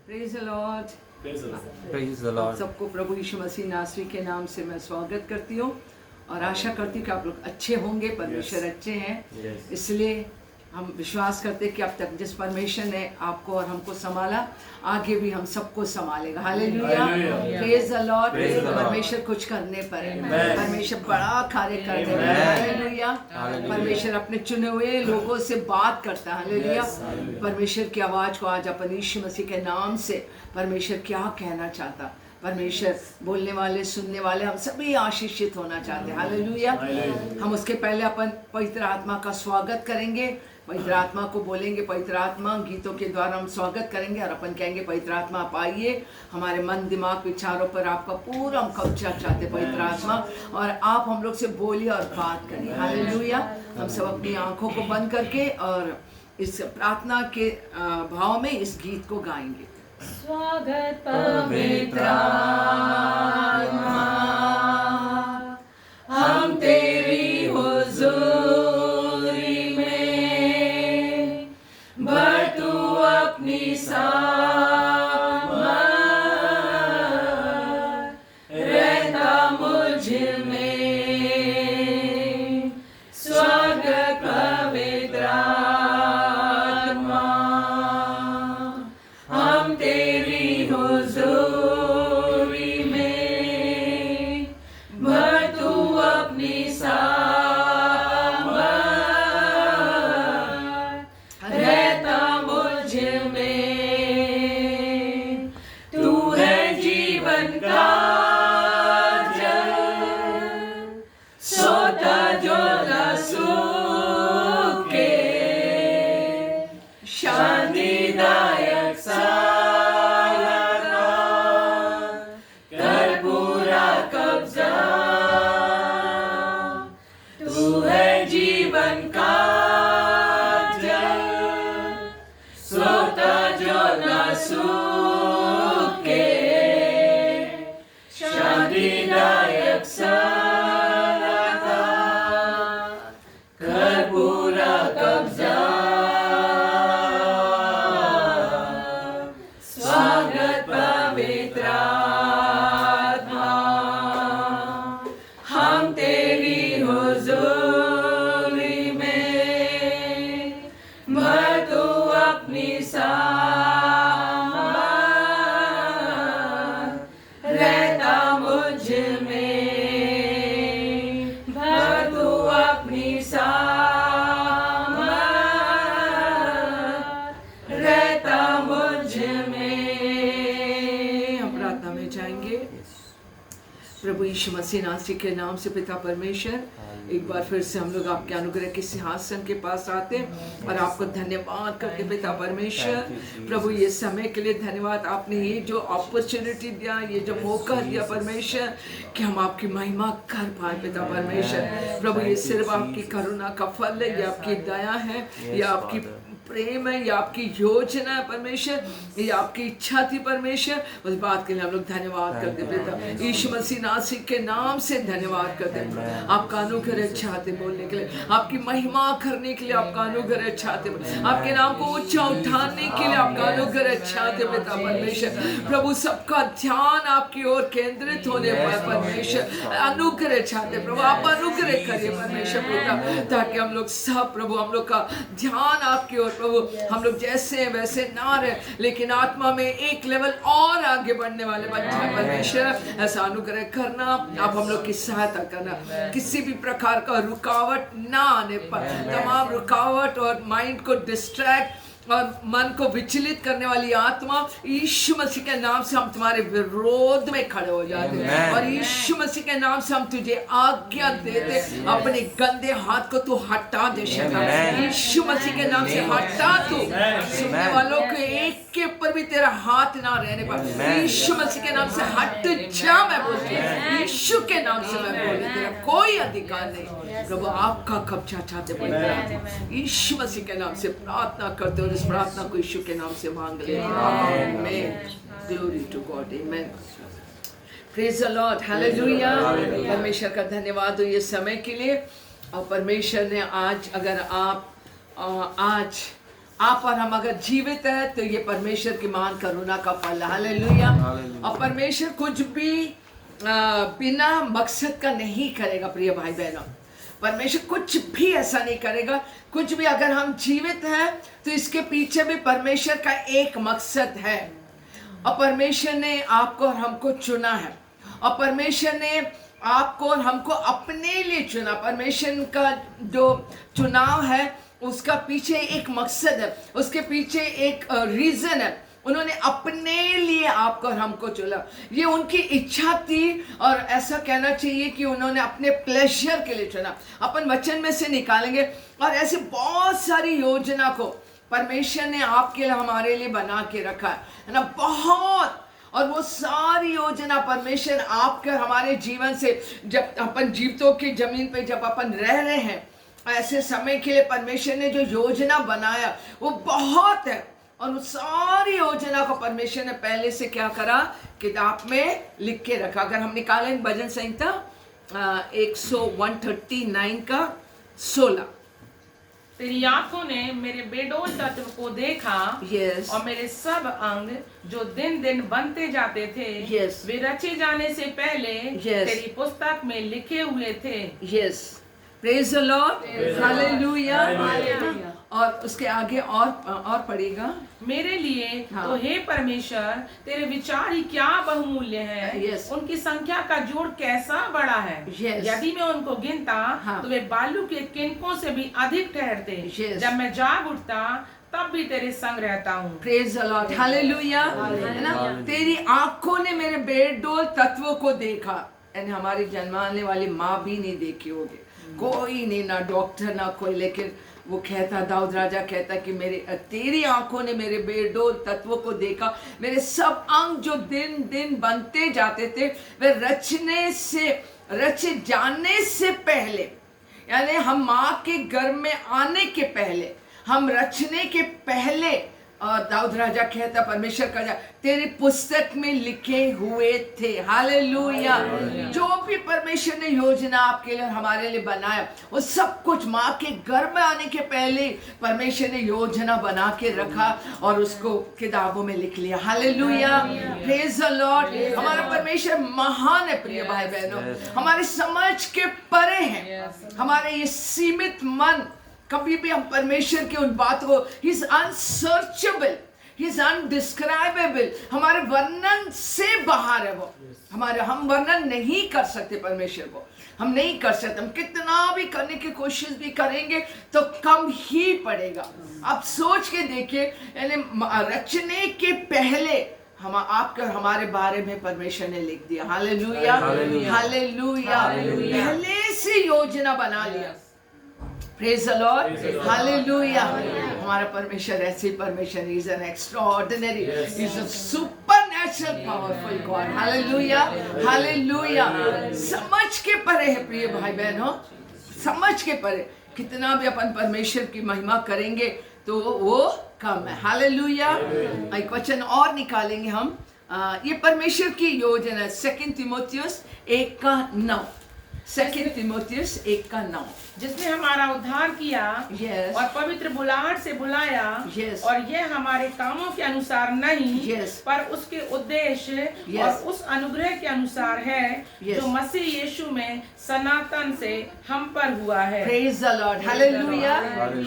Praise the Lord. Praise the Lord. सबको प्रभु यीशु मसीह नासरी के नाम से मैं स्वागत करती हूँ और आशा करती हूँ कि आप लोग अच्छे होंगे। परमेश्वर अच्छे हैं, इसलिए हम विश्वास करते हैं कि अब तक जिस परमेश्वर ने आपको और हमको संभाला आगे भी हम सबको संभालेगा। Hallelujah, praise the Lord. परमेश्वर कुछ करने पर है, परमेश्वर बड़ा कार्य करने पर है। हालेलुया, परमेश्वर अपने चुने हुए लोगों से बात करता है। हालेलुया, परमेश्वर की आवाज को आज अपन यीशु मसीह के नाम से परमेश्वर क्या कहना चाहता, परमेश्वर बोलने वाले सुनने वाले हम सभी आशीषित होना चाहते हैं। हालेलुया। हम उसके पहले अपन पवित्र आत्मा का स्वागत करेंगे, पवित्र आत्मा को बोलेंगे। पवित्र आत्मा गीतों के द्वारा हम स्वागत करेंगे और अपन कहेंगे पवित्र आत्मा आप आइए, हमारे मन दिमाग विचारों पर आपका पूरा हम कब्जा चाहते पवित्र आत्मा, और आप हम लोग से बोलिए और बात करिए। हालेलुया। हम सब अपनी आंखों को बंद करके और इस प्रार्थना के भाव में इस गीत को गाएंगे। स्वागत पवित्र आत्मा, हम तेरी हुजूरी में, भर तू अपनी सामर्थ, रहता मुझ में। स्वागत पवित्र आत्मा, हम तेरी हुजूरी में, भर तू अपनी सामर्थ, रहता मुझ में। तू है जीवन का जल, सोता जो न सूखे, शांतिदायक सालका, कर पूरा कब्जा। तू है जीवन का जल, सोता जो न सूखे, शांतिदायक सालका, कर पूरा कब्जा। स्वागत पवित्र आत्मा, हम तेरी हुजूरी में, भर तू अपनी सामर्थ, रहता मुझ में। भर तू अपनी सामर्थ, रहता मुझ में। हम प्रार्थना में जाएंगे। प्रभु यीशु मसीह नासरी के नाम से पिता परमेश्वर, एक बार फिर से हम लोग आपके अनुग्रह के सिंहासन के पास आते हैं और आपको धन्यवाद करते पिता परमेश्वर। प्रभु ये समय के लिए धन्यवाद, आपने ये जो अपॉर्चुनिटी दिया, ये जो मौका दिया परमेश्वर कि हम आपकी महिमा कर पाए पिता परमेश्वर। प्रभु ये सिर्फ आपकी करुणा का फल है, ये आपकी दया है, ये आपकी प्रेम है, ये आपकी योजना है परमेश्वर, ये आपकी इच्छा थी परमेश्वर। उस बात के लिए हम लोग धन्यवाद करते पिता यीशु मसीह नासरी के नाम से धन्यवाद करते हैं। आपका अनुग्रह चाहते बोलने के लिए, आपकी महिमा करने के लिए आपका अनुग्रह चाहते, आपके नाम को ऊंचा उठाने के लिए आपका अनुग्रह चाहते पिता परमेश्वर। प्रभु सबका ध्यान आपकी ओर केंद्रित होने पर परमेश्वर अनुग्रह चाहते प्रभु, आप अनुग्रह करिए परमेश्वर पिता, ताकि हम लोग सब प्रभु हम लोग का ध्यान आपकी ओर प्रभु, हम लोग जैसे हैं वैसे ना रहे, लेकिन आत्मा में एक लेवल और आगे बढ़ने वाले बन जाए परमेश्वर। ऐसा अनुग्रह करना, आप हम लोग की सहायता करना, किसी भी प्रकार का रुकावट ना आने पर, तमाम रुकावट और माइंड को डिस्ट्रैक्ट और मन को विचलित करने वाली आत्मा यीशु मसीह के नाम से हम तुम्हारे विरोध में खड़े हो जाते हैं और यीशु मसीह के नाम से हम तुझे आज्ञा देते, अपने गंदे हाथ को तू हटा दे शैतान। यीशु मसीह के नाम से हटा तू, सुनने वालों के एक के ऊपर भी तेरा हाथ ना रहने पर यीशु मसीह के नाम से हट जा। मैं बोलती हूँ यीशु के नाम से मैं बोलती, तेरा कोई अधिकार नहीं प्रभु, आपका कब्जा चाहते पवित्र यीशु मसीह के नाम से प्रार्थना करते हो, इस प्रार्थना को यीशु के नाम से मांग ले। आमीन, ग्लोरी टू गॉड, आमीन, प्रेज द लॉर्ड, हालेलुया। परमेश्वर का धन्यवाद हो ये समय के लिए। और परमेश्वर ने आज, अगर आप आज आप और हम अगर जीवित हैं तो ये परमेश्वर की महान करुणा का फल है। हालेलुया। और परमेश्वर कुछ भी बिना मकसद का नहीं करेगा प्रिय भाई बहनों। परमेश्वर कुछ भी ऐसा नहीं करेगा। कुछ भी अगर हम जीवित हैं तो इसके पीछे भी परमेश्वर का एक मकसद है। और परमेश्वर ने आपको और हमको चुना है, और परमेश्वर ने आपको और हमको अपने लिए चुना। परमेश्वर का जो चुनाव है उसका पीछे एक मकसद है, उसके पीछे एक रीजन है। उन्होंने अपने लिए आपको और हमको चुना। ये उनकी इच्छा थी, और ऐसा कहना चाहिए कि उन्होंने अपने प्लेजर के लिए चुना। अपन वचन में से निकालेंगे, और ऐसी बहुत सारी योजना को परमेश्वर ने आपके लिए हमारे लिए बना के रखा है ना, बहुत। और वो सारी योजना परमेश्वर आपके और हमारे जीवन से, जब अपन जीवितों की जमीन पे जब अपन रह रहे हैं, ऐसे समय के लिए परमेश्वर ने जो योजना बनाया वो बहुत है। और उस सारी योजना को परमेश्वर ने पहले से क्या करा, किताब में लिख के रखा। अगर हम निकालें भजन संहिता 139 का 16, तेरी आंखों ने मेरे बेडोल तत्व को देखा, Yes. और मेरे सब अंग जो दिन दिन बनते जाते थे, Yes. वे रचे जाने से पहले Yes. तेरी पुस्तक में लिखे हुए थे। Yes, praise the Lord, hallelujah. और उसके आगे और पढ़ेगा, मेरे लिए हाँ। तो हे परमेश्वर तेरे विचार ही क्या बहुमूल्य हैं। Yes. उनकी संख्या का जोड़ कैसा बड़ा है। Yes. यदि मैं उनको गिनता हाँ। तो वे बालू के किनकों से भी अधिक ठहरते। Yes. जब मैं जाग उठता तब भी तेरे संग रहता हूँ। Praise the Lord, hallelujah. है ना, तेरी आंखों ने मेरे बेडोल तत्वों को देखा। यानी हमारी जन्माने वाली माँ भी नहीं देखी होगी, कोई नहीं, ना डॉक्टर ना कोई, लेकिन वो कहता, दाऊद राजा कहता कि तेरी आंखों ने मेरे बेडोल तत्वों को देखा। मेरे सब अंग जो दिन दिन बनते जाते थे, वे रचे जाने से पहले, यानी हम माँ के गर्भ में आने के पहले, हम रचने के पहले, और दाऊद राजा कहता, परमेश्वर का तेरी पुस्तक में लिखे हुए थे। हालेलुया। जो भी परमेश्वर ने योजना आपके लिए और हमारे लिए बनाया, वो सब कुछ माँ के गर्भ में आने के पहले परमेश्वर ने योजना बना के रखा और उसको किताबों में लिख लिया। Hallelujah, praise the Lord. हमारा परमेश्वर महान है प्रिय भाई बहनों, हमारे समझ के परे है। हमारे ये सीमित मन, कभी भी हम परमेश्वर की उन बातों को, he is unsearchable, he is undescribable, हमारे वर्णन से बाहर है वो। हम वर्णन नहीं कर सकते परमेश्वर को, हम नहीं कर सकते। हम कितना भी करने की कोशिश भी करेंगे तो कम ही पड़ेगा। आप सोच के देखिए, यानी रचने के पहले हम आपके और हमारे बारे में परमेश्वर ने लिख दिया। Hallelujah, hallelujah. पहले से योजना बना लिया। Praise the Lord, hallelujah. हमारा परमेश्वर ऐसे परमेश्वर, is an extraordinary, is a supernatural powerful God. Hallelujah, hallelujah. समझ के परे है प्रिय भाई बहनों, समझ के परे। कितना भी अपन परमेश्वर की महिमा करेंगे तो वो कम है। हालेलुया। एक वचन और निकालेंगे हम, ये परमेश्वर की योजना, 2 तीमुथियुस 1:9, 2 तीमुथियुस 1:9, जिसने हमारा उद्धार किया, Yes. और पवित्र बुलाहट से बुलाया, Yes. और यह हमारे कामों के अनुसार नहीं, Yes. पर उसके उद्देश्य Yes. और उस अनुग्रह के अनुसार है, Yes. जो मसीह यीशु में सनातन से हम पर हुआ है। Praise the Lord, hallelujah,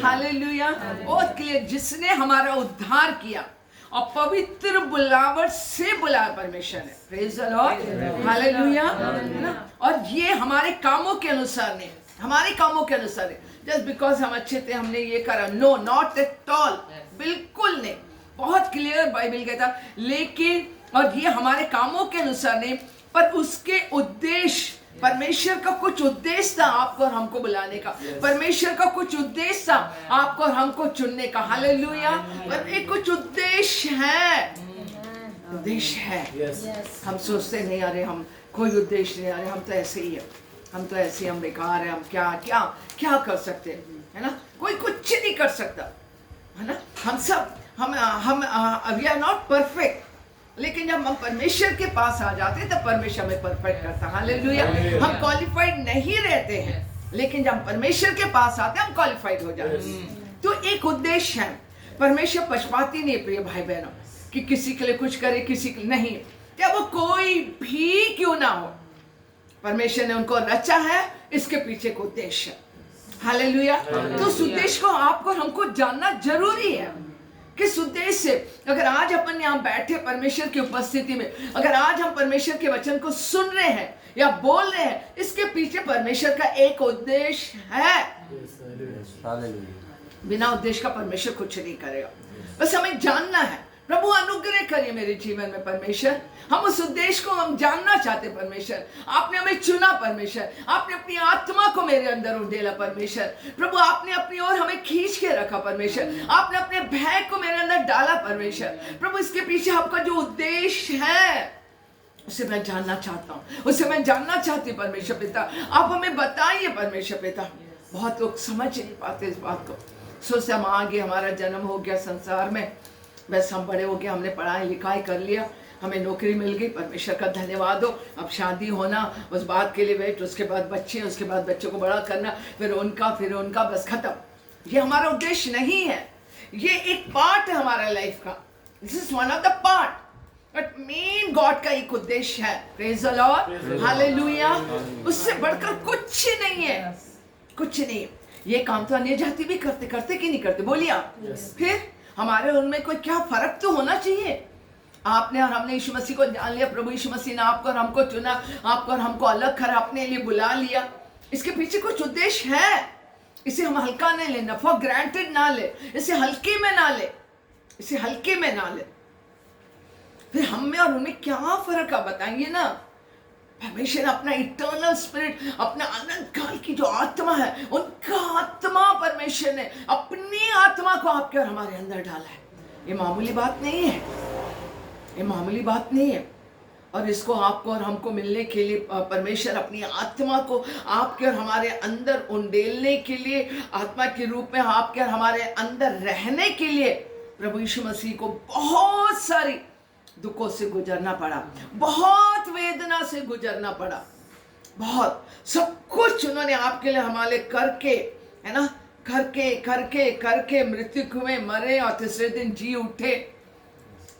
hallelujah. बहुत क्लियर, जिसने हमारा उद्धार किया और पवित्र बुलावट से बुलाया परमेश्वर ने। Praise the Lord, hallelujah. है ना, और ये हमारे कामों के अनुसार नहीं, हमारे कामों के अनुसार नहीं। जस्ट बिकॉज हम अच्छे थे हमने ये करा, नो, नॉट एट ऑल, बिल्कुल नहीं। बहुत क्लियर बाइबल कहता, लेकिन और ये हमारे कामों के अनुसार नहीं, पर उसके उद्देश्य, परमेश्वर का कुछ उद्देश्य था आपको और हमको बुलाने का। परमेश्वर का कुछ उद्देश्य था आपको और हमको चुनने का। हालेलुया। पर एक कुछ उद्देश्य है, उद्देश्य है। हम सोचते नहीं, अरे हम कोई उद्देश्य नहीं, अरे हम तो ऐसे ही है, हम तो ऐसे, हम बेकार है, हम क्या क्या क्या कर सकते हैं, है ना। कोई कुछ नहीं कर सकता, है ना। हम सब वी आर नॉट परफेक्ट, लेकिन जब हम परमेश्वर के पास आ जाते हैं तो परमेश्वर हमें परफेक्ट करता है। हालेलुया। हम क्वालिफाइड नहीं रहते हैं, लेकिन जब हम परमेश्वर के पास आते हैं हम क्वालिफाइड हो जाते हैं। तो एक उद्देश्य है। परमेश्वर पक्षपाती नहीं है प्रिय भाई बहनों, कि किसी के लिए कुछ करे किसी के लिए नहीं, क्या वो कोई भी क्यों ना हो, परमेश्वर ने उनको रचा है, इसके पीछे को उद्देश्य है। हालेलुया। तो उस उद्देश्य को आपको हमको जानना जरूरी है। किस उद्देश्य से अगर आज अपन यहाँ बैठे परमेश्वर की उपस्थिति में, अगर आज हम परमेश्वर के वचन को सुन रहे हैं या बोल रहे हैं, इसके पीछे परमेश्वर का एक उद्देश्य है। बिना उद्देश्य का परमेश्वर कुछ नहीं करेगा। बस हमें जानना है। प्रभु अनुग्रह करिए मेरे जीवन में परमेश्वर, हम उस उद्देश्य को हम जानना चाहते परमेश्वर। आपने हमें चुना परमेश्वर, आपने अपनी आत्मा को मेरे अंदर उंडेला परमेश्वर। प्रभु आपने अपनी ओर हमें खींच के रखा परमेश्वर, आपने अपने भय को मेरे अंदर डाला परमेश्वर। प्रभु इसके पीछे आपका जो उद्देश्य है उसे मैं जानना चाहता हूँ, उसे मैं जानना चाहती हूँ परमेश्वर पिता। आप हमें बताइए परमेश्वर पिता। बहुत लोग समझ नहीं पाते इस बात को, सोचते हम आगे हमारा जन्म हो गया संसार में, बस हम बड़े हो गए, हमने पढ़ाई लिखाई कर लिया, हमें नौकरी मिल गई, परमेश्वर का धन्यवाद हो। अब शादी होना, उस बात के लिए वेट, उसके बाद बच्चे, उसके बाद बच्चों को बड़ा करना, फिर उनका, बस खत्म। ये हमारा उद्देश्य नहीं है, ये एक पार्ट है हमारा लाइफ का। This is one of the part, but main God का एक उद्देश्य है। Praise the Lord, hallelujah. उससे बढ़कर कुछ नहीं है, कुछ नहीं। ये काम तो अन्य जाति भी करते कि नहीं करते, बोलिए आप। फिर हमारे उनमें कोई क्या फर्क तो होना चाहिए। आपने और हमने यीशु मसीह को जान लिया, प्रभु यीशु मसीह ने आपको और हमको चुना, आपको और हमको अलग कर अपने लिए बुला लिया। इसके पीछे कुछ उद्देश्य है। इसे हम हल्का नहीं लेना, फॉर ग्रांटेड ना ले, इसे हल्के में ना ले, इसे हल्के में ना ले। फिर हम में और उनमें क्या फर्क है बताइए ना। परमेश्वर अपना इटर्नल स्पिरिट, अपना अनंत काल की जो आत्मा है, उनका आत्मा परमेश्वर ने अपनी आत्मा को आपके और हमारे अंदर डाला है। ये मामूली बात नहीं है, ये मामूली बात नहीं है। और इसको आपको और हमको मिलने के लिए परमेश्वर अपनी आत्मा को आपके और हमारे अंदर उंडेलने के लिए, आत्मा के रूप में आपके और हमारे अंदर रहने के लिए प्रभु यीशु मसीह को बहुत सारी दुखों से गुजरना पड़ा, बहुत वेदना से गुजरना पड़ा, बहुत सब कुछ उन्होंने आपके लिए हमारे करके, है ना, करके मृत्यु में मरे और तीसरे दिन जी उठे।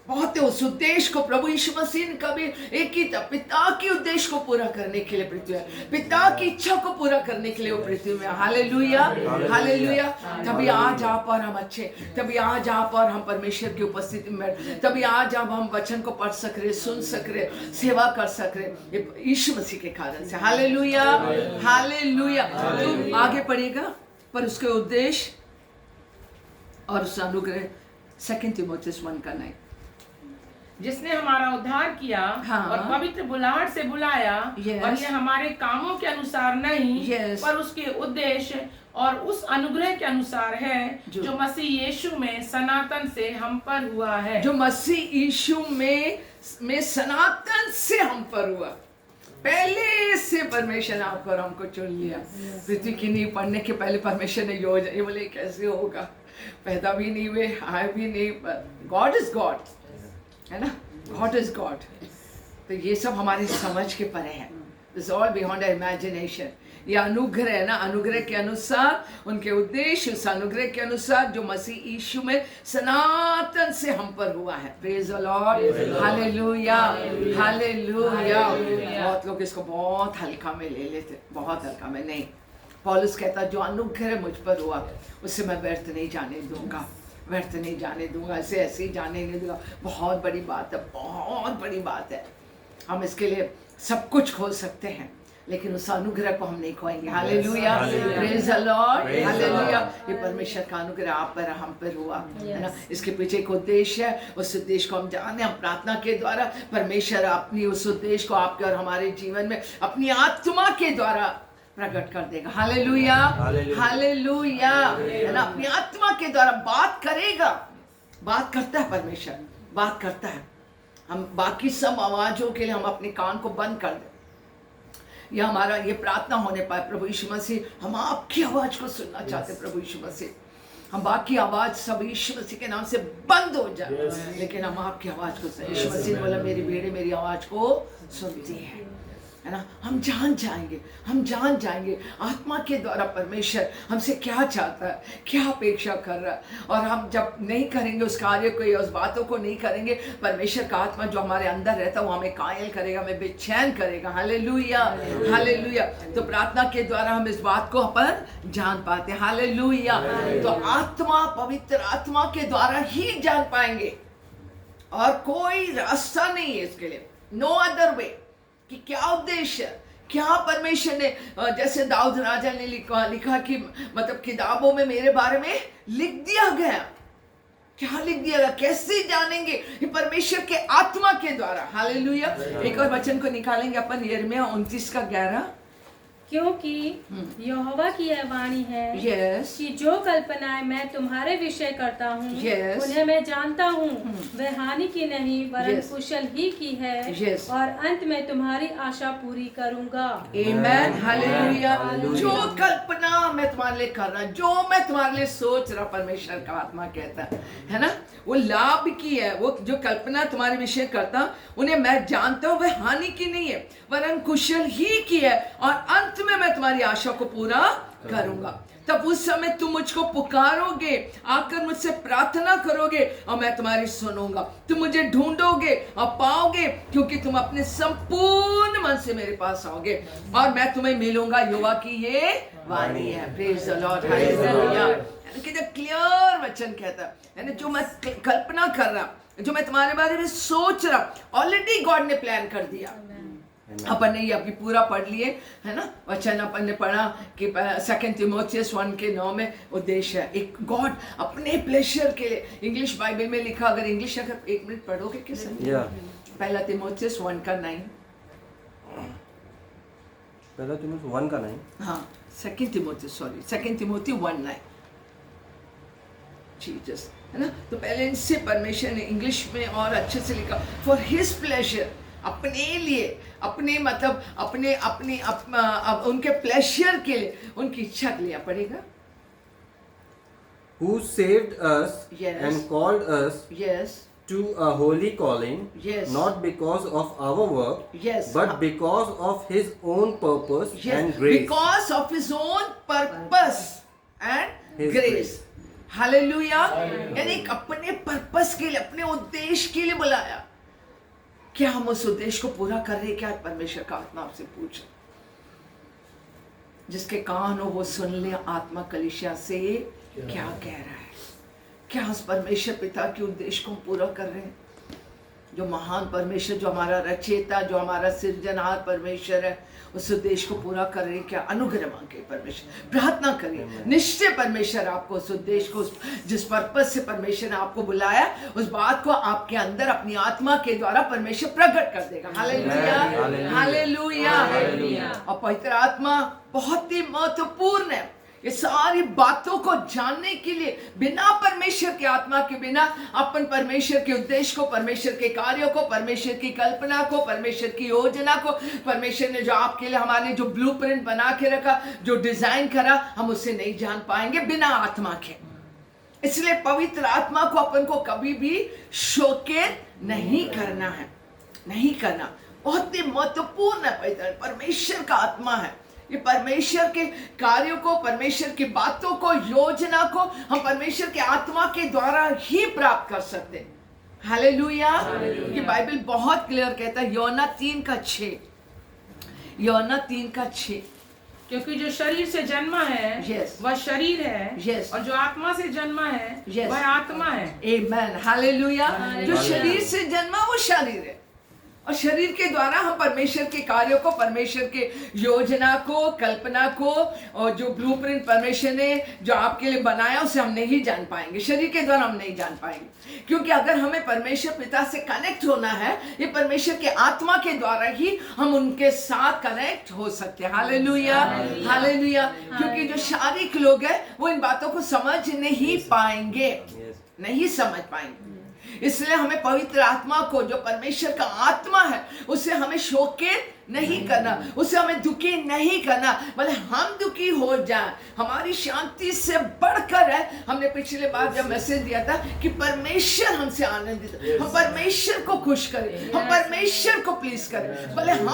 बहुत उस उद्देश्य को प्रभु यीशु मसीह ने कभी एक ही था, पिता की उद्देश्य को पूरा करने के लिए पृथ्वी में, पिता की इच्छा को पूरा करने के लिए वो पृथ्वी में। Hallelujah, hallelujah. तभी आज आप और हम अच्छे, तभी आज आप और हम परमेश्वर की उपस्थिति में, तभी आज आप हम वचन को पढ़ सक रहे, सुन सक रहे, सेवा कर सक रहे, यीशु मसीह के कारण से। Hallelujah, hallelujah. तो आगे पढ़ेगा, पर उसके उद्देश्य और उस अनुग्रह 2 तीमुथियुस 1:9, जिसने हमारा उद्धार किया और पवित्र बुलाहट से बुलाया, और ये हमारे कामों के अनुसार नहीं, पर उसके उद्देश्य और उस अनुग्रह के अनुसार है जो मसीह यीशु में सनातन से हम पर हुआ है। जो मसीह यीशु में सनातन से हम पर हुआ। पहले से परमेश्वर आपको और हमको चुन लिया। पृथ्वी की नींव पढ़ने के पहले परमेश्वर ने योजना, ये बोले कैसे होगा, पैदा भी नहीं हुए, आए भी नहीं, गॉड इज गॉड, है ना, गॉड इज गॉड। तो ये सब हमारे समझ के परे है, इट्स ऑल बियॉन्ड इमेजिनेशन। ये अनुग्रह है ना, अनुग्रह के अनुसार उनके उद्देश्य, उस अनुग्रह के अनुसार जो मसीह यीशु में सनातन से हम पर हुआ है। Praise the Lord, hallelujah, hallelujah. बहुत लोग इसको बहुत हल्का में ले लेते, बहुत हल्का में नहीं। पौलुस कहता जो अनुग्रह मुझ पर हुआ उससे मैं व्यर्थ नहीं जाने दूंगा, व्यर्थ नहीं जाने दूंगा, ऐसे ही जाने नहीं दूंगा। बहुत बड़ी बात है, बहुत बड़ी बात है। हम इसके लिए सब कुछ खो सकते हैं, लेकिन उस अनुग्रह को हम नहीं खोएंगे। Hallelujah, praise the Lord, hallelujah. ये परमेश्वर का अनुग्रह आप पर हम पर हुआ, है ना। इसके पीछे एक उद्देश्य है, उस उद्देश्य को हम जाने, हम प्रार्थना के द्वारा परमेश्वर अपनी उस उद्देश्य को आपके और हमारे जीवन में अपनी आत्मा के द्वारा प्रकट कर देगा। हालेलुया, हालेलुया, है ना। अपनी आत्मा के द्वारा बात करेगा, बात करता है परमेश्वर, बात करता है। हम बाकी सब आवाजों के लिए हम अपने कान को बंद कर दें। यह हमारा ये प्रार्थना होने पाए, प्रभु यीशु मसीह हम आपकी आवाज को सुनना चाहते हैं। प्रभु यीशु मसीह, हम बाकी आवाज सब यीशु मसीह के नाम से बंद हो जाए, लेकिन हम आपकी आवाज को सुन। यीशु मसीह ने बोला मेरी भेड़ें मेरी आवाज को सुनती है। है ना, हम जान जाएंगे आत्मा के द्वारा परमेश्वर हमसे क्या चाहता है, क्या अपेक्षा कर रहा है। और हम जब नहीं करेंगे उस कार्य को या उस बातों को नहीं करेंगे, परमेश्वर का आत्मा जो हमारे अंदर रहता है वो हमें कायल करेगा, हमें बेचैन करेगा। Hallelujah, hallelujah. तो प्रार्थना के द्वारा हम इस बात को अपन जान पाते हैं। हालेलुया। तो आत्मा, पवित्र आत्मा के द्वारा ही जान पाएंगे और कोई रास्ता नहीं है इसके लिए, नो अदर वे, कि क्या उद्देश्य, क्या परमेश्वर ने, जैसे दाऊद राजा ने लिखा कि मतलब किताबों में मेरे बारे में लिख दिया गया। क्या लिख दिया गया, कैसे जानेंगे? ये परमेश्वर के आत्मा के द्वारा। हालेलुया। एक और वचन को निकालेंगे अपन, यिर्मयाह 29:11। क्योंकि यहोवा की यह वाणी है कि जो कल्पनाएं मैं तुम्हारे विषय करता हूँ उन्हें मैं जानता हूँ, वह हानि की नहीं वरन कुशल ही की है, और अंत में तुम्हारी आशा पूरी करूंगा। आमेन, हालेलुया। जो कल्पना मैं तुम्हारे लिए कर रहा, जो मैं तुम्हारे लिए सोच रहा, परमेश्वर का आत्मा कहता है ना, वो लाभ की है। वो जो कल्पना तुम्हारे विषय करता उन्हें मैं जानता हूँ, वह हानि की नहीं है वरन कुशल ही की है, और अंत में मैं तुम्हारी आशा को पूरा करूंगा। तब उस समय तुम मुझको पुकारोगे, आकर मुझसे प्रार्थना करोगे और मैं तुम्हारी सुनूंगा। तुम मुझे ढूंढोगे और पाओगे, क्योंकि तुम अपने संपूर्ण मन से मेरे पास आओगे और मैं तुम्हें मिलूंगा। यहोवा की ये वाणी है। Praise the Lord, hallelujah. कि जो क्लियर वचन कहता है, जो मैं कल्पना कर रहा, जो मैं तुम्हारे बारे में सोच रहा, ऑलरेडी गॉड ने प्लान कर दिया। अपन ने ये अभी पूरा पढ़ लिए है ना, वचन अपन ने पढ़ा कि 2 तिमोथियस 1:9 में उद्देश्य है एक गॉड अपने प्लेजर के लिए। इंग्लिश बाइबल में लिखा, अगर इंग्लिश अगर 1 मिनट पढ़ोगे किस 1 तिमोथियस 1:9। 1 तिमोथी 1:9। हाँ, 2 तिमोथी 1:9 जीसस, है ना। तो पहले इनसे परमेश्वर ने इंग्लिश में और अच्छे से लिखा, फॉर हिज प्लेजर, अपने लिए, अपने मतलब अपने उनके प्लेजर के लिए, उनकी इच्छा के लिए पड़ेगा। Who saved us and called us to a holy calling, not because of our work, but because of his own purpose and grace. Because of his own purpose and grace. Hallelujah. यानी अपने purpose के लिए, अपने उद्देश्य के लिए बुलाया। क्या हम उस उद्देश्य को पूरा कर रहे हैं? क्या परमेश्वर का आत्मा आपसे पूछ, जिसके कान हो वो सुन ले आत्मा कलीसिया से क्या कह रहा है। क्या उस परमेश्वर पिता के उद्देश्य को पूरा कर रहे हैं? जो महान परमेश्वर, जो हमारा रचयिता, जो हमारा सृजनहार परमेश्वर है, उस उद्देश्य को पूरा कर रहे हैं क्या? अनुग्रह मांगे परमेश्वर, प्रार्थना करिए। निश्चय परमेश्वर आपको उस उद्देश्य को, जिस पर्पस से परमेश्वर ने आपको बुलाया, उस बात को आपके अंदर अपनी आत्मा के द्वारा परमेश्वर प्रकट कर देगा। Hallelujah, hallelujah. और पवित्र आत्मा बहुत ही महत्वपूर्ण है। ये सारी बातों को जानने के लिए बिना परमेश्वर के आत्मा के बिना अपन परमेश्वर के उद्देश्य को, परमेश्वर के कार्यों को, परमेश्वर की कल्पना को, परमेश्वर की योजना को, परमेश्वर ने जो आपके लिए हमारे जो ब्लूप्रिंट बना के रखा, जो डिजाइन करा, हम उसे नहीं जान पाएंगे बिना आत्मा के। इसलिए पवित्र आत्मा को अपन को कभी भी शोकित नहीं करना है, नहीं करना। बहुत ही महत्वपूर्ण है। पवित्र परमेश्वर का आत्मा है। ये परमेश्वर के कार्यों को, परमेश्वर की बातों को, योजना को हम परमेश्वर के आत्मा के द्वारा ही प्राप्त कर सकते हैं। हालेलुया। ये बाइबल बहुत क्लियर कहता है, यूहन्ना 3:6, यूहन्ना 3:6। क्योंकि जो शरीर से जन्मा है वह शरीर है, और जो आत्मा से जन्मा है वह आत्मा है। आमेन, हालेलुया। जो शरीर से जन्मा वो शरीर है, और शरीर के द्वारा हम परमेश्वर के कार्यों को, परमेश्वर के योजना को, कल्पना को, और जो ब्लूप्रिंट परमेश्वर ने जो आपके लिए बनाया उसे हम नहीं जान पाएंगे। शरीर के द्वारा हम नहीं जान पाएंगे, क्योंकि अगर हमें परमेश्वर पिता से कनेक्ट होना है, ये परमेश्वर के आत्मा के द्वारा ही हम उनके साथ कनेक्ट हो सकते हैं। Hallelujah, hallelujah. क्योंकि जो शारीरिक लोग हैं वो इन बातों को समझ नहीं पाएंगे, नहीं समझ पाएंगे। इसलिए हमें पवित्र आत्मा को, जो परमेश्वर का आत्मा है, उसे हमें शोकित नहीं करना, उसे हमें दुखी नहीं करना। भले हम दुखी हो जाए, हमारी शांति से बढ़कर है। हमने पिछले बार जब मैसेज दिया था कि परमेश्वर हमसे आनंदित है, हम परमेश्वर को खुश करें, हम परमेश्वर को प्लीज करें। भले हम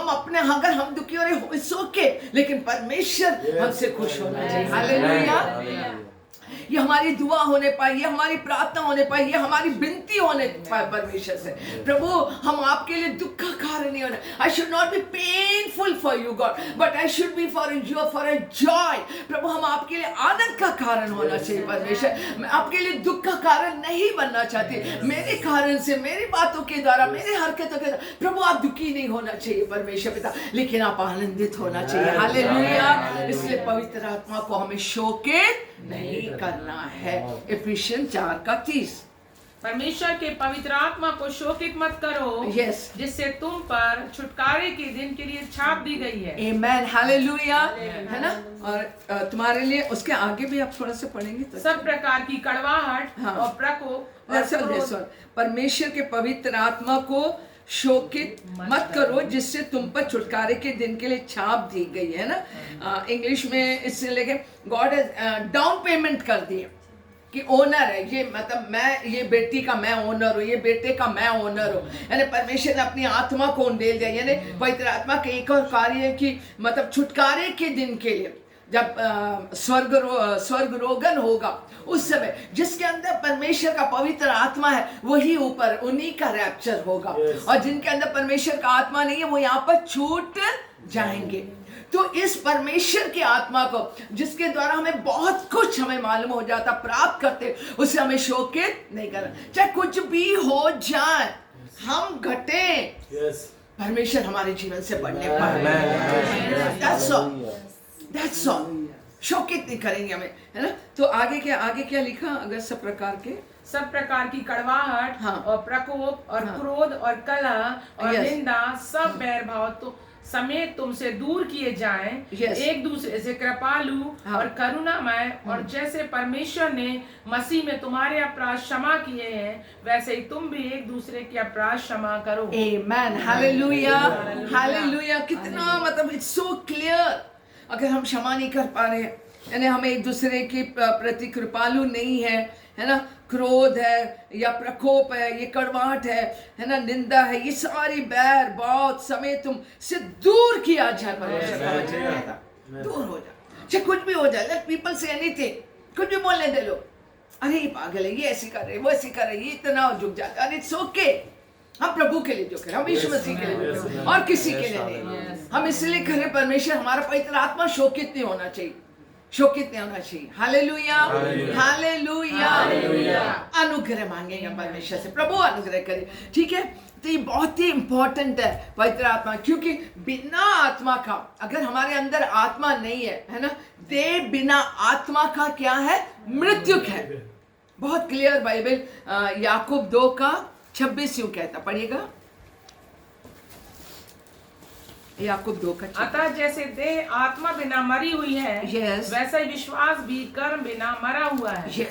अपने, अगर हम दुखी हो रहे हो इट्स ओके, लेकिन परमेश्वर हमसे खुश होना चाहिए। हालेलुया। ये हमारी दुआ होने पाए, ये हमारी प्रार्थना होने पाए, ये हमारी विनती होने पाए परमेश्वर से। प्रभु, हम आपके लिए दुख का कारण नहीं होना। I should not be painful for you God, but I should be for a joy. प्रभु, हम आपके लिए आनंद का कारण होना चाहिए परमेश्वर। मैं आपके लिए दुख का कारण नहीं बनना चाहती। मेरे कारण से, मेरी बातों के द्वारा, मेरी हरकतों के द्वारा प्रभु आप दुखी नहीं होना चाहिए परमेश्वर पिता, लेकिन आप आनंदित होना चाहिए। हालेलुया। इसलिए पवित्र आत्मा को हमें शोकित नहीं करना है। इफिसियन 4:30। परमेश्वर के पवित्र आत्मा को शोकित मत करो, जिससे तुम पर छुटकारे के दिन के लिए छाप दी गई है। आमेन, हालेलुया, है ना। और तुम्हारे लिए उसके आगे भी आप थोड़ा सा पढ़ेंगे तो सब प्रकार की कड़वाहट और प्रकोप, परमेश्वर के पवित्र आत्मा को शोकित मत करो, जिससे तुम पर छुटकारे के दिन के लिए छाप दी गई है ना। इंग्लिश में इससे लेके गॉड हैज डाउन पेमेंट कर दिए कि ओनर है ये, मतलब मैं, ये बेटी का मैं ओनर हूँ, ये बेटे का मैं ओनर हूँ। यानी परमेश्वर ने अपनी आत्मा को दे दिया। यानी पवित्र आत्मा का एक और कार्य है कि मतलब छुटकारे के दिन के लिए जब स्वर्ग रोगन होगा, उस समय जिसके अंदर परमेश्वर का पवित्र आत्मा है वही ऊपर, उन्हीं का रैप्चर होगा। और जिनके अंदर परमेश्वर का आत्मा नहीं है वो यहाँ पर छूट जाएंगे। तो इस परमेश्वर की आत्मा को, जिसके द्वारा हमें बहुत कुछ हमें मालूम हो जाता, प्राप्त करते, उसे हमें शोकित नहीं करना। चाहे कुछ भी हो जाए, हम घटे, परमेश्वर हमारे जीवन से बढ़ने पाए। That's all. शोकित नहीं करेंगे हमें, है ना। तो आगे क्या लिखा? अगर सब प्रकार की कड़वाहट, हाँ, और प्रकोप और क्रोध और कलह और निंदा, सब बैर भाव तो समेत तुमसे दूर किए जाएं। एक दूसरे से कृपालु, हाँ, और करुणामय, और जैसे परमेश्वर ने मसीह में तुम्हारे अपराध क्षमा किए हैं, वैसे ही तुम भी एक दूसरे के अपराध क्षमा करो। आमेन, हालेलुया, हालेलुया। कितना मतलब इट्स सो क्लियर। अगर हम क्षमा नहीं कर पा रहे, यानी हमें एक दूसरे के प्रति कृपालु नहीं है ना, क्रोध है या प्रकोप है, ये कड़वाहट है ना, निंदा है, ये सारी बैर बहुत समय तुम से दूर किया जाए। दूर हो जाए, चाहे कुछ भी हो जाए। लेट पीपल से एनीथिंग, कुछ भी बोलने दे लो। अरे ये पागल है, ये ऐसी कर रहे, वो ऐसी कर रही, ये इतना झुक जाता है। It's okay. हम प्रभु के लिए जो करें, हम यीशु मसीह के लिए जो करें, और किसी के लिए नहीं। हम इसलिए करें, परमेश्वर हमारा पवित्र आत्मा शोकित नहीं होना चाहिए, शोकित नहीं होना चाहिए। Hallelujah, hallelujah. अनुग्रह मांगेंगे परमेश्वर से, प्रभु अनुग्रह करे, ठीक है। तो ये बहुत ही इंपॉर्टेंट है पवित्र आत्मा, क्योंकि बिना आत्मा का, अगर हमारे अंदर आत्मा नहीं है ना, देह बिना आत्मा का क्या है? मृत्यु है। बहुत क्लियर बाइबल याकूब 2:26 यूं कहता, पढ़िएगा याकूब 2:26। अतः जैसे देह आत्मा बिना मरी हुई है, वैसा ही विश्वास भी कर्म बिना मरा हुआ है।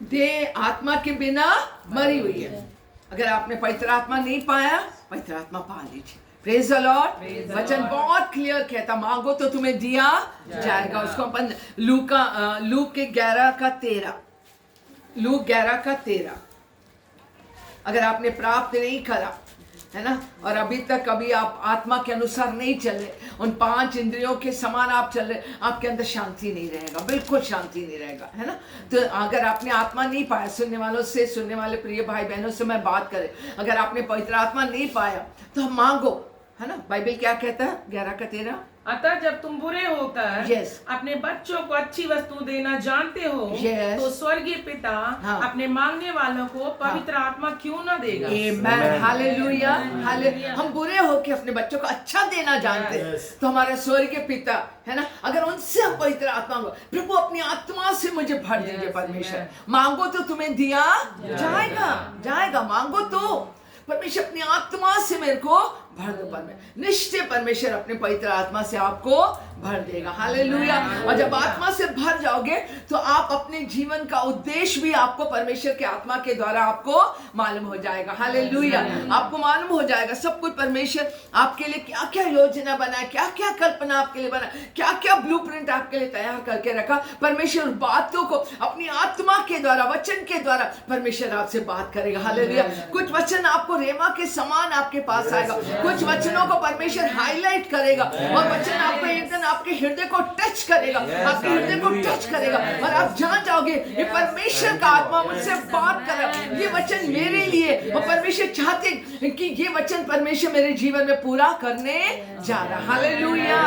देह आत्मा के बिना मरी हुई है। अगर आपने पवित्र आत्मा नहीं पाया, पवित्र आत्मा पा लीजिए। Praise the Lord. वचन बहुत क्लियर कहता, मांगो तो तुम्हें दिया जाएगा। उसको अपन लूक के 11:13, लूक 11:13। अगर आपने प्राप्त नहीं करा, है ना, और अभी तक कभी आप आत्मा के अनुसार नहीं चले, उन 5 इंद्रियों के समान आप चल रहे, आपके अंदर शांति नहीं रहेगा, बिल्कुल शांति नहीं रहेगा, है ना। तो अगर आपने आत्मा नहीं पाया, सुनने वाले प्रिय भाई बहनों से मैं बात करें, अगर आपने पवित्र आत्मा नहीं पाया तो हम मांगो, है ना। बाइबल क्या कहता है? 11:13। अतः जब तुम बुरे होकर अपने बच्चों को अच्छी वस्तु देना जानते हो, तो स्वर्गीय पिता अपने मांगने वालों को पवित्र आत्मा क्यों न देगा? आमेन, हालेलुया, हालेलुया। हम बुरे होकर अपने बच्चों को अच्छा देना जानते हैं, तो हमारा स्वर्गीय पिता, है ना, अगर उनसे हम पवित्र आत्मा को, प्रभु अपनी आत्मा से मुझे भर दीजिए परमेश्वर। मांगो तो तुम्हें दिया जाएगा, मांगो तो परमेश्वर अपनी आत्मा से मेरे को भर दो। निश्चय परमेश्वर अपने पवित्र आत्मा से आपको भर देगा। हालेलुया। और जब आत्मा से भर जाओगे तो आप अपने जीवन का उद्देश्य भी आपको परमेश्वर के आत्मा के द्वारा आपको मालूम हो जाएगा। हालेलुया। आपको मालूम हो जाएगा सब कुछ परमेश्वर आपके लिए क्या क्या योजना बनाए, क्या क्या कल्पना आपके लिए बना, क्या क्या ब्लूप्रिंट आपके लिए तैयार करके रखा। परमेश्वर बातों को अपनी आत्मा के द्वारा, वचन के द्वारा परमेश्वर आपसे बात करेगा। हालेलुया। कुछ वचन आपको रेमा के समान आपके पास आएगा, कुछ वचनों को परमेश्वर हाईलाइट करेगा और वचन आपको एक दिन आपके हृदय को टच करेगा, आपके हृदय को टच करेगा और आप जान जाओगे ये परमेश्वर का आत्मा मुझसे बात कर रहा है, ये वचन मेरे लिए। और परमेश्वर चाहते कि ये वचन परमेश्वर मेरे जीवन में पूरा करने जा रहा। Hallelujah,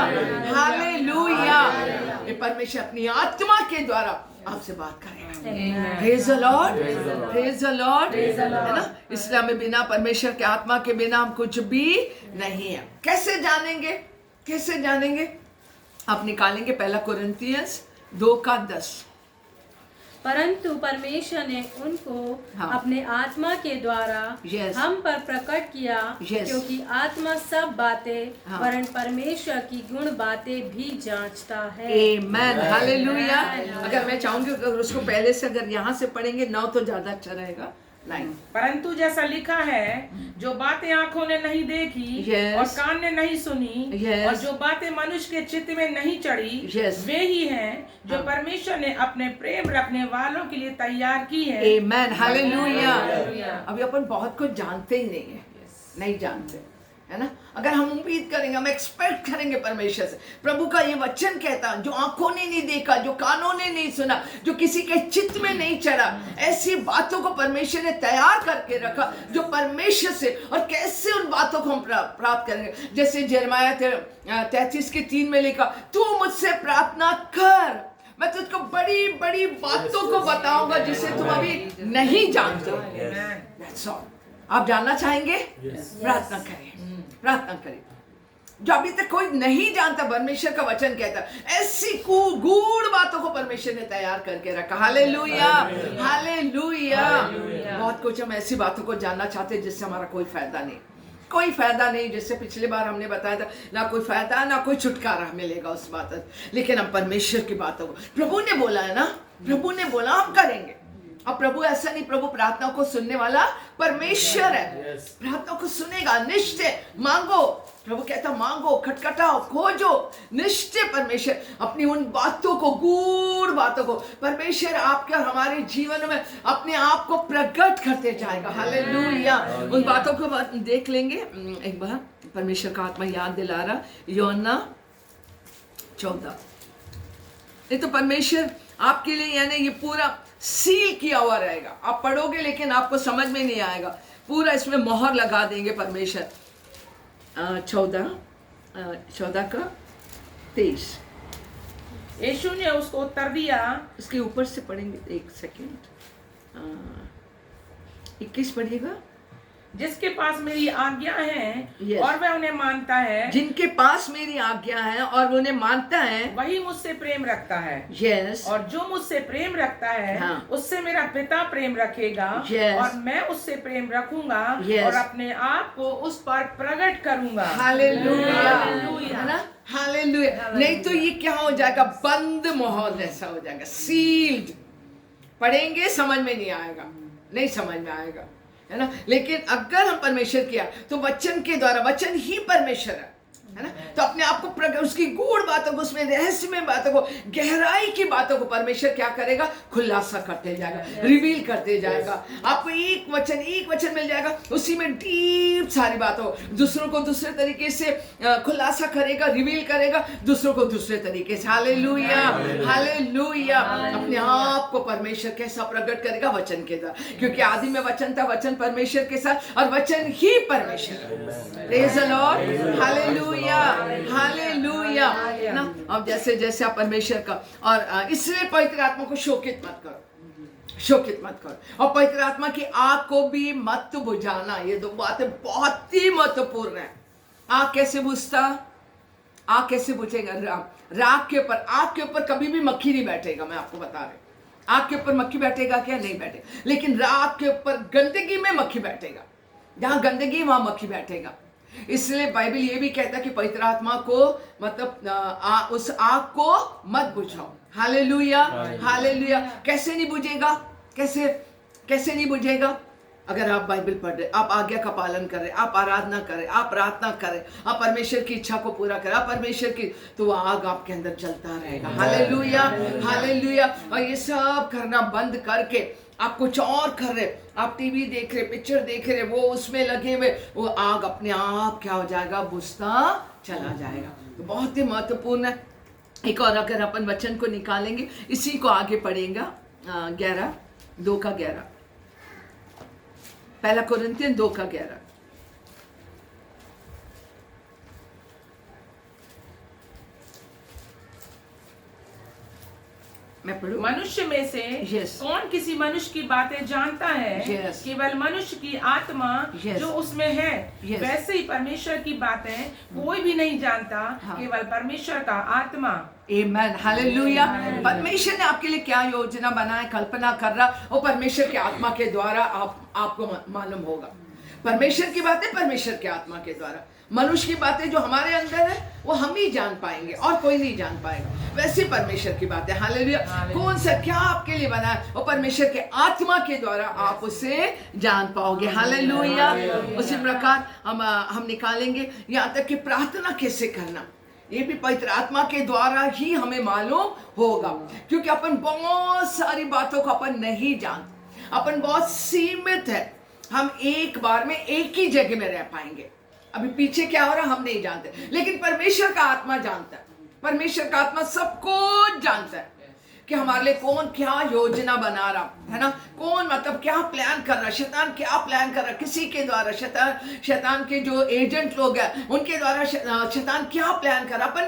hallelujah. ये परमेश्वर अपनी आत्मा के द्वारा आपसे बात करेगा। Praise the Lord, praise the Lord, है ना। इसलिए हमें बिना परमेश्वर के आत्मा के बिना हम कुछ भी नहीं है। कैसे जानेंगे, कैसे जानेंगे? आप निकालेंगे 1 कोरिन्थियंस 2:10। परंतु परमेश्वर ने उनको अपने आत्मा के द्वारा हम पर प्रकट किया, क्योंकि आत्मा सब बातें वरन परमेश्वर की गुण बातें भी जांचता है। आमेन, हालेलुया। अगर मैं चाहूंगी अगर उसको पहले से अगर यहाँ से पढ़ेंगे 9 तो ज्यादा अच्छा रहेगा। परंतु जैसा लिखा है, जो बातें आंखों ने नहीं देखी और कान ने नहीं सुनी और जो बातें मनुष्य के चित्त में नहीं चढ़ी, वे ही हैं जो परमेश्वर ने अपने प्रेम रखने वालों के लिए तैयार की है। आमेन, हालेलुया। अभी अपन बहुत कुछ जानते ही नहीं है, नहीं जानते, है ना। अगर हम उम्मीद करेंगे, हम एक्सपेक्ट करेंगे परमेश्वर से, प्रभु का ये वचन कहता है जो आंखों ने नहीं देखा, जो कानों ने नहीं सुना, जो किसी के चित्त में नहीं चढ़ा, ऐसी बातों को परमेश्वर ने तैयार करके रखा जो परमेश्वर से। और कैसे उन बातों को हम प्राप्त करेंगे? जैसे यिर्मयाह 33:3 में लिखा, तू मुझसे प्रार्थना कर, मैं तुझको बड़ी बड़ी बातों को बताऊंगा जिसे तुम अभी नहीं जानते। That's all. आप जानना चाहेंगे? प्रार्थना करें, प्रार्थना करें। जो अभी तक कोई नहीं जानता, परमेश्वर का वचन कहता है ऐसी गूढ़ बातों को परमेश्वर ने तैयार करके रखा। Hallelujah, hallelujah. बहुत कुछ हम ऐसी बातों को जानना चाहते हैं जिससे हमारा कोई फायदा नहीं, कोई फायदा नहीं। जैसे पिछली बार हमने बताया था, ना कोई फायदा ना कोई छुटकारा मिलेगा उस बात से। लेकिन हम परमेश्वर की बातों को, प्रभु ने बोला है ना, प्रभु ने बोला हम करेंगे। अब प्रभु ऐसा नहीं, प्रभु प्रार्थना को सुनने वाला परमेश्वर है, प्रार्थना को सुनेगा। निश्चय मांगो, प्रभु कहता मांगो, खटखटाओ, खोजो। निश्चय परमेश्वर अपनी उन बातों को, गूढ़ बातों को परमेश्वर आपके और हमारे जीवन में अपने आप को प्रकट करते जाएगा। हालेलुया। उन बातों को देख लेंगे एक बार। परमेश्वर का आत्मा याद दिला रहा, यूहन्ना 14। ये तो परमेश्वर आपके लिए, यानी ये पूरा सील किया हुआ रहेगा। आप पढ़ोगे लेकिन आपको समझ में नहीं आएगा, पूरा इसमें मोहर लगा देंगे परमेश्वर। 14:23। यीशु ने उसको उत्तर दिया, इसके ऊपर से पढ़ेंगे, एक सेकेंड, 21 पढ़िएगा। जिसके पास मेरी आज्ञा है और वह उन्हें मानता है, जिनके पास मेरी आज्ञा है और वो उन्हें मानता है, वही मुझसे प्रेम रखता है। यस। और जो मुझसे प्रेम रखता है, हाँ। उससे मेरा पिता प्रेम रखेगा। और मैं उससे प्रेम रखूंगा और अपने आप को उस पर प्रकट करूंगा। हालेलुया, है ना। हालेलुया। नहीं तो ये क्या हो जाएगा? बंद मोहर जैसा हो जाएगा, सील्ड। पढ़ेंगे समझ में नहीं आएगा, नहीं समझ में आएगा, है ना। लेकिन अगर हम परमेश्वर किया तो वचन के द्वारा, वचन ही परमेश्वर है ना, तो अपने आप को उसकी गूढ़ बातों को, उसमें रहस्यमय बातों को, गहराई की बातों को परमेश्वर क्या करेगा? खुलासा करते जाएगा, रिवील करते जाएगा। आपको एक वचन मिल जाएगा, उसी में डीप सारी बातों, दूसरों को दूसरे तरीके से खुलासा करेगा, रिवील करेगा, दूसरों को दूसरे तरीके से। Hallelujah, hallelujah. अपने आप को परमेश्वर कैसा प्रकट करेगा? वचन के द्वारा, क्योंकि आदि में वचन था, वचन परमेश्वर के साथ और वचन ही परमेश्वर। Praise the Lord, hallelujah, hallelujah ना। अब जैसे जैसे आप परमेश्वर का, और इसलिए पवित्र आत्मा को शोकित मत करो, शोकित मत करो। और पवित्र आत्मा की आग को भी मत बुझाना। ये दो बातें बहुत ही महत्वपूर्ण है। आग कैसे बुझता? आग कैसे बुझेगा? राख के ऊपर, आग के ऊपर कभी भी मक्खी नहीं बैठेगा। मैं आपको बता रही, आग के ऊपर मक्खी बैठेगा क्या? नहीं बैठेगा। लेकिन राख के ऊपर गंदगी में मक्खी बैठेगा। जहां गंदगी वहां मक्खी बैठेगा। इसलिए बाइबल ये भी कहता है कि पवित्र आत्मा को मतलब उस आग को मत बुझाओ। Hallelujah, hallelujah. कैसे नहीं बुझेगा? कैसे नहीं बुझेगा? अगर आप बाइबल पढ़ रहे, आप आज्ञा का पालन कर रहे, आप आराधना करें, आप प्रार्थना करें, आप परमेश्वर की इच्छा को पूरा करें, आप परमेश्वर की, तो वो आग आपके अंदर चलता रहेगा। Hallelujah, hallelujah. और ये सब करना बंद करके आप कुछ और कर रहे, आप टीवी देख रहे, पिक्चर देख रहे, वो उसमें लगे हुए, वो आग अपने आप क्या हो जाएगा? बुझता चला जाएगा। तो बहुत ही महत्वपूर्ण है। एक और अगर अपन वचन को निकालेंगे, इसी को आगे पढ़ेगा 2:11 पहला कोरिन्थियन 2:11। मैं पढ़ूं? मनुष्य में से कौन किसी मनुष्य की बातें जानता है? केवल मनुष्य की आत्मा जो उसमें है, वैसे ही परमेश्वर की बातें कोई भी नहीं जानता, केवल परमेश्वर का आत्मा। आमेन, हालेलुया। परमेश्वर ने आपके लिए क्या योजना बनाए, कल्पना कर रहा, वो परमेश्वर के आत्मा के द्वारा आपको मालूम होगा। परमेश्वर की बातें परमेश्वर के आत्मा के द्वारा, मनुष्य की बातें जो हमारे अंदर है वो हम ही जान पाएंगे और कोई नहीं जान पाएगा। वैसे परमेश्वर की बातें, हालेलुया, कौन सा क्या आपके लिए बना है, वो परमेश्वर के आत्मा के द्वारा आप उसे जान पाओगे। हालेलुया। उसी प्रकार हम निकालेंगे यहाँ तक कि प्रार्थना कैसे करना, ये भी पवित्र आत्मा के द्वारा ही हमें मालूम होगा, क्योंकि अपन बहुत सारी बातों को अपन नहीं जानते, अपन बहुत सीमित है। हम एक बार में एक ही जगह में रह पाएंगे। अभी पीछे क्या हो रहा हम नहीं जानते, लेकिन परमेश्वर का आत्मा जानता है। परमेश्वर का आत्मा सब कुछ जानता है कि हमारे लिए कौन क्या योजना बना रहा है ना, कौन मतलब क्या प्लान कर रहा, शैतान क्या प्लान कर रहा, किसी के द्वारा शैतान के जो एजेंट लोग हैं उनके द्वारा शैतान क्या प्लान कर रहा, अपन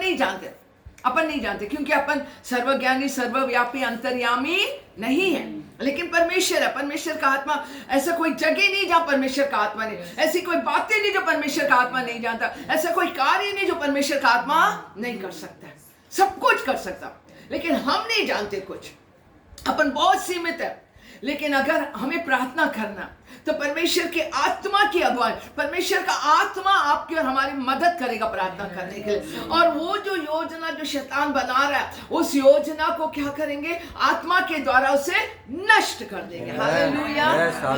नहीं जानते, क्योंकि अपन सर्वज्ञानी, सर्वव्यापी, अंतर्यामी नहीं है, लेकिन परमेश्वर है। परमेश्वर का आत्मा, ऐसा कोई जगह नहीं जहाँ परमेश्वर का आत्मा नहीं, ऐसी कोई बातें नहीं जो परमेश्वर का आत्मा नहीं जानता, ऐसा कोई कार्य नहीं जो परमेश्वर का आत्मा नहीं कर सकता। सब कुछ कर सकता, लेकिन हम नहीं जानते कुछ, अपन बहुत सीमित है। लेकिन अगर हमें प्रार्थना करना तो परमेश्वर के आत्मा की अगुवाई, परमेश्वर का आत्मा आपकी और हमारी मदद करेगा प्रार्थना करने के लिए। और वो जो योजना जो शैतान बना रहा है, उस योजना को क्या करेंगे? आत्मा के द्वारा उसे नष्ट कर देंगे। हालेलुया,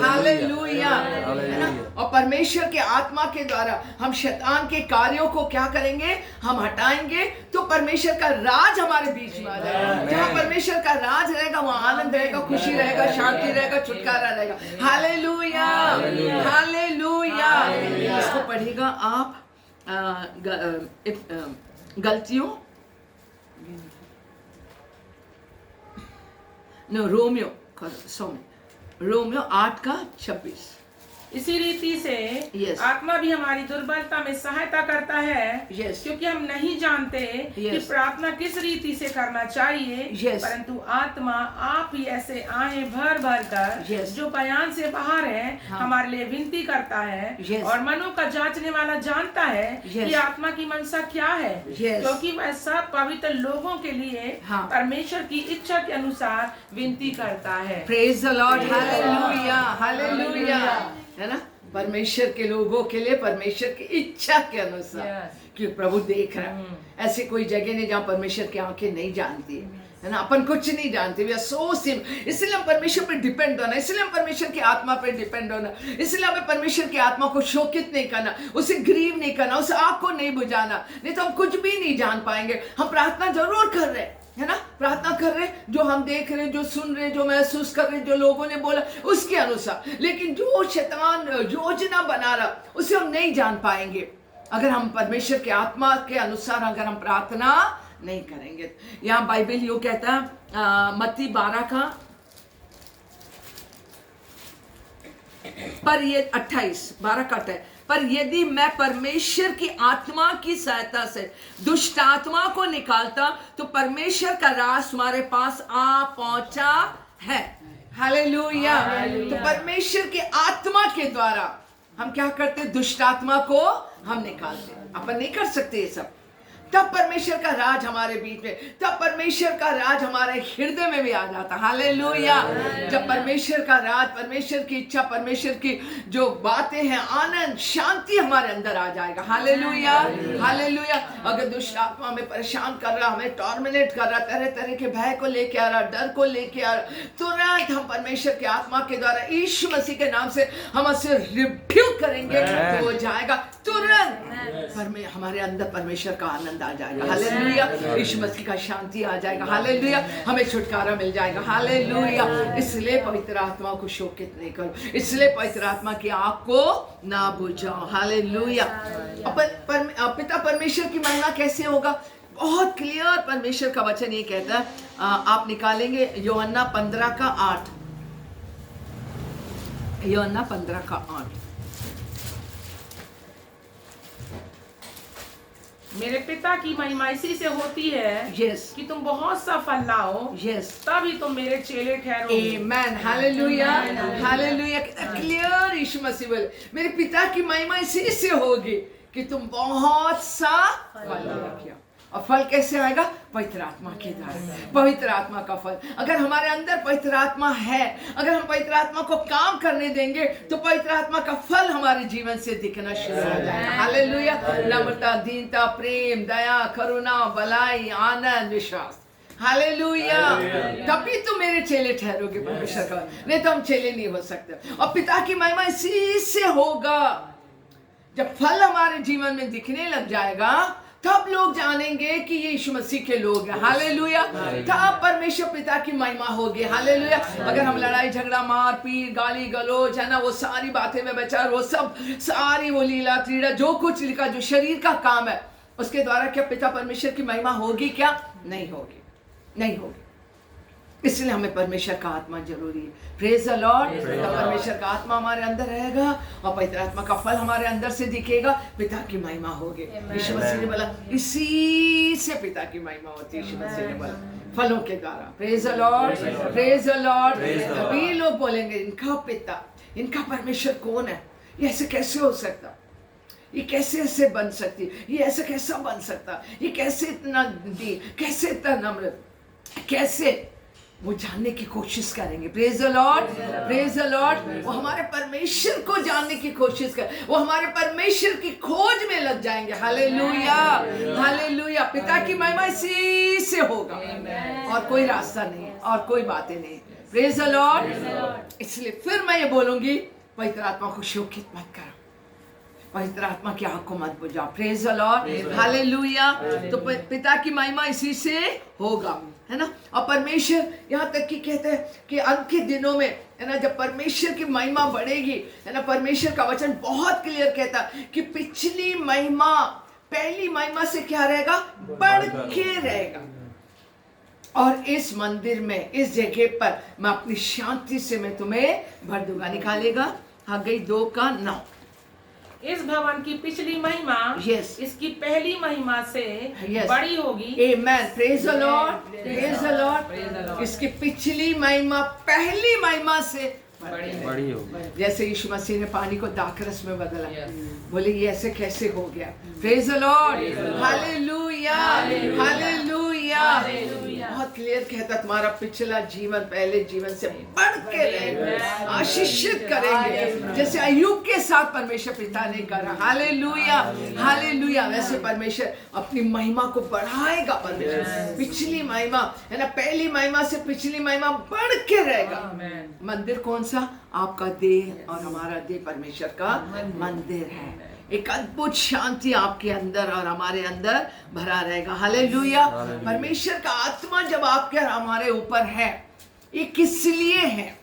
हालेलुया, है ना। और परमेश्वर के आत्मा के द्वारा हम शैतान के कार्यों को क्या करेंगे? हम हटाएंगे, तो परमेश्वर का राज हमारे बीच में आ जाएगा। जहाँ परमेश्वर का राज रहेगा वहाँ आनंद रहेगा, खुशी रहेगा, शांति रहेगा, छुटकारा रहेगा। Hallelujah, hallelujah. इसको पढ़ेगा आप गलतियों रोमियो 8:26। इसी रीति से आत्मा भी हमारी दुर्बलता में सहायता करता है, क्योंकि हम नहीं जानते कि प्रार्थना किस रीति से करना चाहिए, परंतु आत्मा आप ही ऐसे आहें भर भर कर जो बयान से बाहर है हमारे लिए विनती करता है। और मनों का जांचने वाला जानता है कि आत्मा की मनसा क्या है, क्योंकि वह सब पवित्र लोगों के लिए परमेश्वर की इच्छा के अनुसार विनती करता है। Praise the Lord, hallelujah, hallelujah, है ना। परमेश्वर के लोगों के लिए परमेश्वर की इच्छा के अनुसार, क्योंकि प्रभु देख रहा है। ऐसी कोई जगह नहीं जहाँ परमेश्वर की आंखें नहीं जानती है ना। अपन कुछ नहीं जानते, वी आर सो सिम। इसलिए हम परमेश्वर पर डिपेंड होना, इसलिए हम परमेश्वर की आत्मा पर डिपेंड होना, इसलिए हमें परमेश्वर की आत्मा को शोकित नहीं करना, उसे ग्रीव नहीं करना, उस आग को नहीं बुझाना, नहीं तो हम कुछ भी नहीं जान पाएंगे। हम प्रार्थना जरूर कर रहे है ना, प्रार्थना कर रहे, जो हम देख रहे, जो सुन रहे, जो महसूस कर रहे, जो लोगों ने बोला उसके अनुसार, लेकिन जो शैतान योजना बना रहा उसे हम नहीं जान पाएंगे अगर हम परमेश्वर के आत्मा के अनुसार अगर हम प्रार्थना नहीं करेंगे। यहाँ बाइबल यो कहता है मत्ती 12 पर ये 28 पर यदि मैं परमेश्वर की आत्मा की सहायता से दुष्ट आत्मा को निकालता तो परमेश्वर का राज तुम्हारे पास आ पहुंचा है। हालेलुया। तो परमेश्वर की आत्मा के द्वारा हम क्या करते? दुष्ट आत्मा को हम निकालते। अपन नहीं कर सकते ये सब, तब परमेश्वर का राज हमारे बीच में, तब परमेश्वर का राज हमारे हृदय में भी आ जाता। हालेलुया। जब परमेश्वर का राज, परमेश्वर की इच्छा, परमेश्वर की जो बातें हैं, आनंद, शांति हमारे अंदर आ जाएगा। Hallelujah, hallelujah. अगर दुष्ट आत्मा हमें परेशान कर रहा, हमें टॉर्मिनेट कर रहा, तरह तरह के भय को लेके आ रहा, डर को लेके आ रहा, तुरंत हम परमेश्वर की आत्मा के द्वारा यीशु मसीह के नाम से हम उसे रिब्यूक करेंगे तो हो जाएगा तुरंत। हमारे अंदर परमेश्वर का आनंद आ जाएगा। हालेलुया। यीशु मसीह का शांति आ जाएगा। हालेलुया। हमें छुटकारा मिल जाएगा। हालेलुया। इसलिए पवित्र आत्मा को शोकित नहीं करो, इसलिए पवित्र आत्मा की आग को ना बुझाओ। हालेलुया। पिता परमेश्वर की महिमा कैसे होगा? बहुत क्लियर परमेश्वर का वचन ये कहता है, आप निकालेंगे यूहन्ना 15:8। यूहन्ना 15:8। मेरे पिता की महिमा इसी से होती है कि तुम बहुत सा फल लाओ, तभी तुम मेरे चेले ठहरोगे। Amen. Hallelujah, hallelujah. Clear Yeshu Masih बोले, मेरे पिता की महिमा इसी से होगी कि तुम बहुत सा फल लाओ। और फल कैसे आएगा? पवित्र आत्मा के द्वारा। पवित्र आत्मा का फल, अगर हमारे अंदर पवित्र आत्मा है, अगर हम पवित्र आत्मा को काम करने देंगे तो पवित्र आत्मा का फल हमारे जीवन से दिखना शुरू हो जाएगा। हालेलुया। नम्रता, दीनता, प्रेम, दया, करुणा, भलाई, आनंद, विश्वास। हालेलुया। तभी तुम मेरे चेले ठहरोगे परमेश्वर का, नहीं तो हम चेले नहीं हो सकते। और पिता की महिमा इसी से होगा, जब फल हमारे जीवन में दिखने लग जाएगा तब लोग जानेंगे कि ये यीशु मसीह के लोग हैं। हालेलुया। तब परमेश्वर पिता की महिमा होगी। हालेलुया। अगर हम लड़ाई झगड़ा, मार पीट, गाली गलौज, है ना, वो सारी बातें में विचार, वो सब सारी वो लीला क्रीड़ा, जो कुछ लिखा, जो शरीर का काम है, उसके द्वारा क्या पिता परमेश्वर की महिमा होगी? क्या नहीं होगी? नहीं होगी। इसलिए हमें परमेश्वर का आत्मा जरूरी है। Praise the Lord. परमेश्वर का आत्मा हमारे अंदर रहेगा और पवित्र आत्मा का फल हमारे अंदर से दिखेगा, पिता की महिमा होगी। यीशु मसीह ने बोला इसी से पिता की महिमा होती है। यीशु मसीह ने बोला फलों के द्वारा। Praise the Lord, praise the Lord. अभी लोग बोलेंगे इनका पिता, इनका परमेश्वर कौन है? ये ऐसे कैसे हो सकता? ये कैसे ऐसे बन सकती? ये ऐसा कैसा बन सकता? ये कैसे इतना दी, कैसे इतना नम्र, कैसे? वो जानने की कोशिश करेंगे। Praise the Lord, praise the Lord. वो हमारे परमेश्वर को जानने की कोशिश कर, वो हमारे परमेश्वर की खोज में लग जाएंगे। Hallelujah, hallelujah. पिता की महिमा इसी से होगा और कोई रास्ता नहीं और कोई बातें नहीं। Praise the Lord. इसलिए फिर मैं ये बोलूंगी, पवित्र आत्मा को शोकित मत करो, पवित्र आत्मा की आग को मत बुझाओ। Praise the Lord, hallelujah. तो पिता की महिमा इसी से होगा, है ना। और परमेश्वर यहाँ तक कि कहते हैं कि अंत के दिनों में, है ना, जब परमेश्वर की महिमा बढ़ेगी, है ना, परमेश्वर का वचन बहुत क्लियर कहता कि पिछली महिमा पहली महिमा से क्या रहेगा? बढ़ के रहेगा। और इस मंदिर में, इस जगह पर मैं अपनी शांति से मैं तुम्हें भर दूंगा। निकालेगा हग्गई 2:9। इस भवन की पिछली महिमा इसकी पहली महिमा से बड़ी होगी। Amen. Praise the Lord, praise the Lord. इसकी पिछली महिमा पहली महिमा से बड़ी होगी। जैसे यीशु मसीह ने पानी को दाखरस में बदला, बोले ये ऐसे कैसे हो गया? Praise the Lord, hallelujah, hallelujah. बहुत क्लियर कहता तुम्हारा पिछला जीवन पहले जीवन से बढ़ के रहेगा, आशीषित करेंगे जैसे अय्यूब के साथ परमेश्वर पिता ने करा। Hallelujah, hallelujah. वैसे परमेश्वर अपनी महिमा को बढ़ाएगा। परमेश्वर पिछली महिमा, है ना, पहली महिमा से पिछली महिमा बढ़ के रहेगा। मंदिर कौन सा? आपका देह और हमारा देह परमेश्वर का मंदिर है। एक अद्भुत शांति आपके अंदर और हमारे अंदर भरा रहेगा। हालेलुया। परमेश्वर का आत्मा जब आपके और हमारे ऊपर है, ये किस लिए है?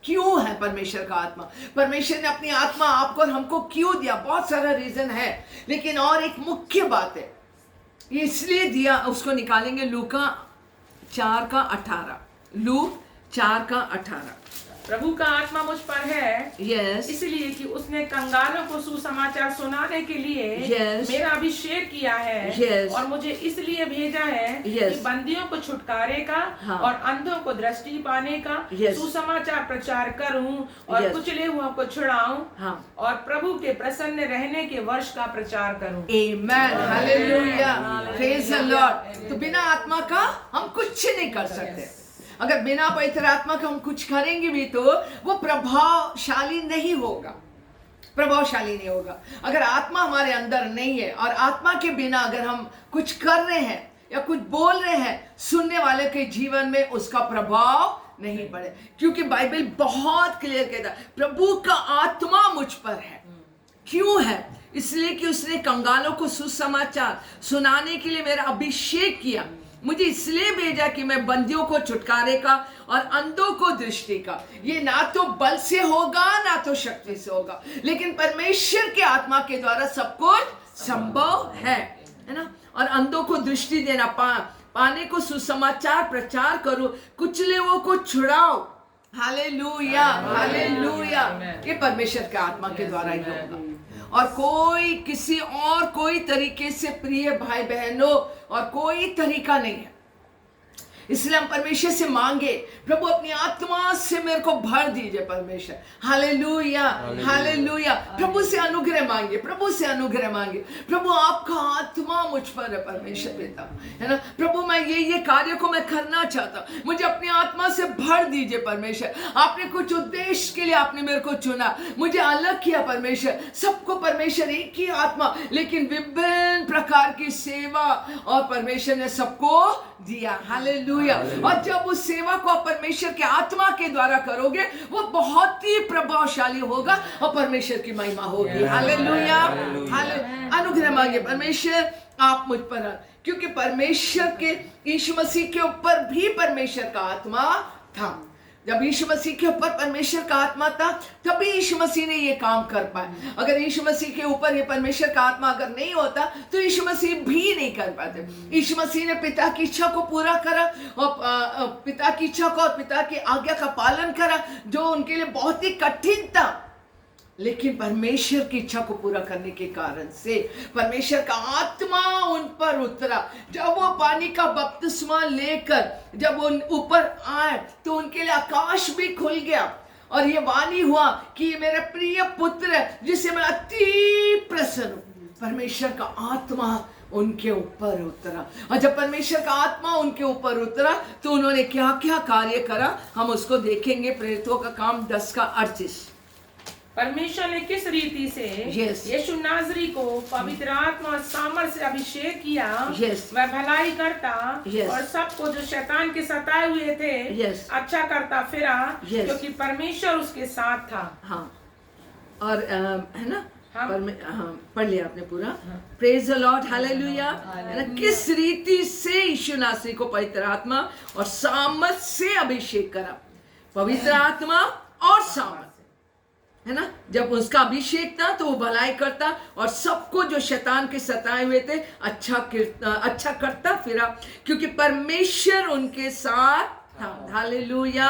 क्यों है परमेश्वर का आत्मा? परमेश्वर ने अपनी आत्मा आपको और हमको क्यों दिया? बहुत सारा रीजन है, लेकिन और एक मुख्य बात है, ये इसलिए दिया। उसको निकालेंगे लूका 4:18। लूक 4:18। प्रभु का आत्मा मुझ पर है, Yes. इसलिए कि उसने कंगालों को सुसमाचार सुनाने के लिए Yes. मेरा अभिषेक किया है, Yes. और मुझे इसलिए भेजा है Yes. कि बंदियों को छुटकारे का हाँ. और अंधों को दृष्टि पाने का Yes. सुसमाचार प्रचार करूं और Yes. कुचले हुओं को छुड़ाऊं, हाँ. और प्रभु के प्रसन्न रहने के वर्ष का प्रचार करूं। Amen. Hallelujah. Praise the Lord. तो बिना आत्मा का हम कुछ नहीं कर सकते। अगर बिना पवित्र आत्मा का हम कुछ करेंगे भी तो वो प्रभावशाली नहीं होगा, प्रभावशाली नहीं होगा। अगर आत्मा हमारे अंदर नहीं है और आत्मा के बिना अगर हम कुछ कर रहे हैं या कुछ बोल रहे हैं, सुनने वाले के जीवन में उसका प्रभाव नहीं पड़े, क्योंकि बाइबल बहुत क्लियर कहता है प्रभु का आत्मा मुझ पर है। क्यों है? इसलिए कि उसने कंगालों को सुसमाचार सुनाने के लिए मेरा अभिषेक किया, मुझे इसलिए भेजा कि मैं बंदियों को छुटकारे का और अंधों को दृष्टि का। ये ना तो बल से होगा ना तो शक्ति से होगा, लेकिन परमेश्वर के आत्मा के द्वारा सब कुछ संभव है ना। और अंधों को दृष्टि देना, पाने को सुसमाचार प्रचार करो, कुचले हुओं को छुड़ाओ। Hallelujah, hallelujah. ये परमेश्वर के आत्मा के द्वारा ही होगा, और कोई किसी और कोई तरीके से प्रिय भाई बहनों और कोई तरीका नहीं है। इसलिए हम परमेश्वर से मांगे, प्रभु अपनी आत्मा से मेरे को भर दीजिए परमेश्वर। Hallelujah, hallelujah. प्रभु से अनुग्रह मांगे, प्रभु से अनुग्रह मांगे। प्रभु आपका आत्मा मुझ पर है परमेश्वर पिता, है ना। प्रभु मैं ये कार्य को मैं करना चाहता हूँ, मुझे अपनी आत्मा से भर दीजिए परमेश्वर। आपने कुछ उद्देश्य के लिए आपने मेरे को चुना, मुझे अलग किया परमेश्वर। सबको परमेश्वर एक ही आत्मा, लेकिन विभिन्न प्रकार की सेवा और परमेश्वर ने सबको दिया। हालेलुया। और जब उस सेवा को परमेश्वर के आत्मा के द्वारा करोगे, वो बहुत ही प्रभावशाली होगा और परमेश्वर की महिमा होगी। Hallelujah, hallelujah. अनुग्रह मांगे परमेश्वर आप मुझ पर, क्योंकि परमेश्वर के यीशु मसीह के ऊपर भी परमेश्वर का आत्मा था। जब यीशु मसीह के ऊपर परमेश्वर का आत्मा था, तभी यीशु मसीह ने ये काम कर पाया। अगर यीशु मसीह के ऊपर ये परमेश्वर का आत्मा अगर नहीं होता तो यीशु मसीह भी नहीं कर पाते। यीशु मसीह ने पिता की इच्छा को पूरा करा, और पिता की इच्छा को और पिता की आज्ञा का पालन करा, जो उनके लिए बहुत ही कठिन था। लेकिन परमेश्वर की इच्छा को पूरा करने के कारण से परमेश्वर का आत्मा उन पर उतरा। जब वो पानी का बपतिस्मा लेकर जब उन ऊपर आए तो उनके लिए आकाश भी खुल गया, और ये वाणी हुआ कि ये मेरा प्रिय पुत्र है जिससे मैं अति प्रसन्न हूं। परमेश्वर का आत्मा उनके ऊपर उतरा, और जब परमेश्वर का आत्मा उनके ऊपर उतरा तो उन्होंने क्या क्या कार्य करा, हम उसको देखेंगे। प्रेरितों का काम 10:38। परमेश्वर ने किस रीति से यीशु नाज़री को पवित्र आत्मा और सामर्थ से अभिषेक किया, वह भलाई करता और सबको जो शैतान के सताए हुए थे अच्छा करता फिरा, क्योंकि परमेश्वर उसके साथ था। हाँ, और है ना, पढ़ लिया आपने पूरा। Praise the Lord, hallelujah. किस रीति से यीशु नासरी को पवित्र आत्मा और सामर्थ से अभिषेक करा। पवित्र आत्मा और सामर्थ, है ना। जब उसका अभिषेक था तो वो भलाई करता और सबको जो शैतान के सताए हुए थे अच्छा करता फिरा, क्योंकि परमेश्वर उनके साथ था। Hallelujah,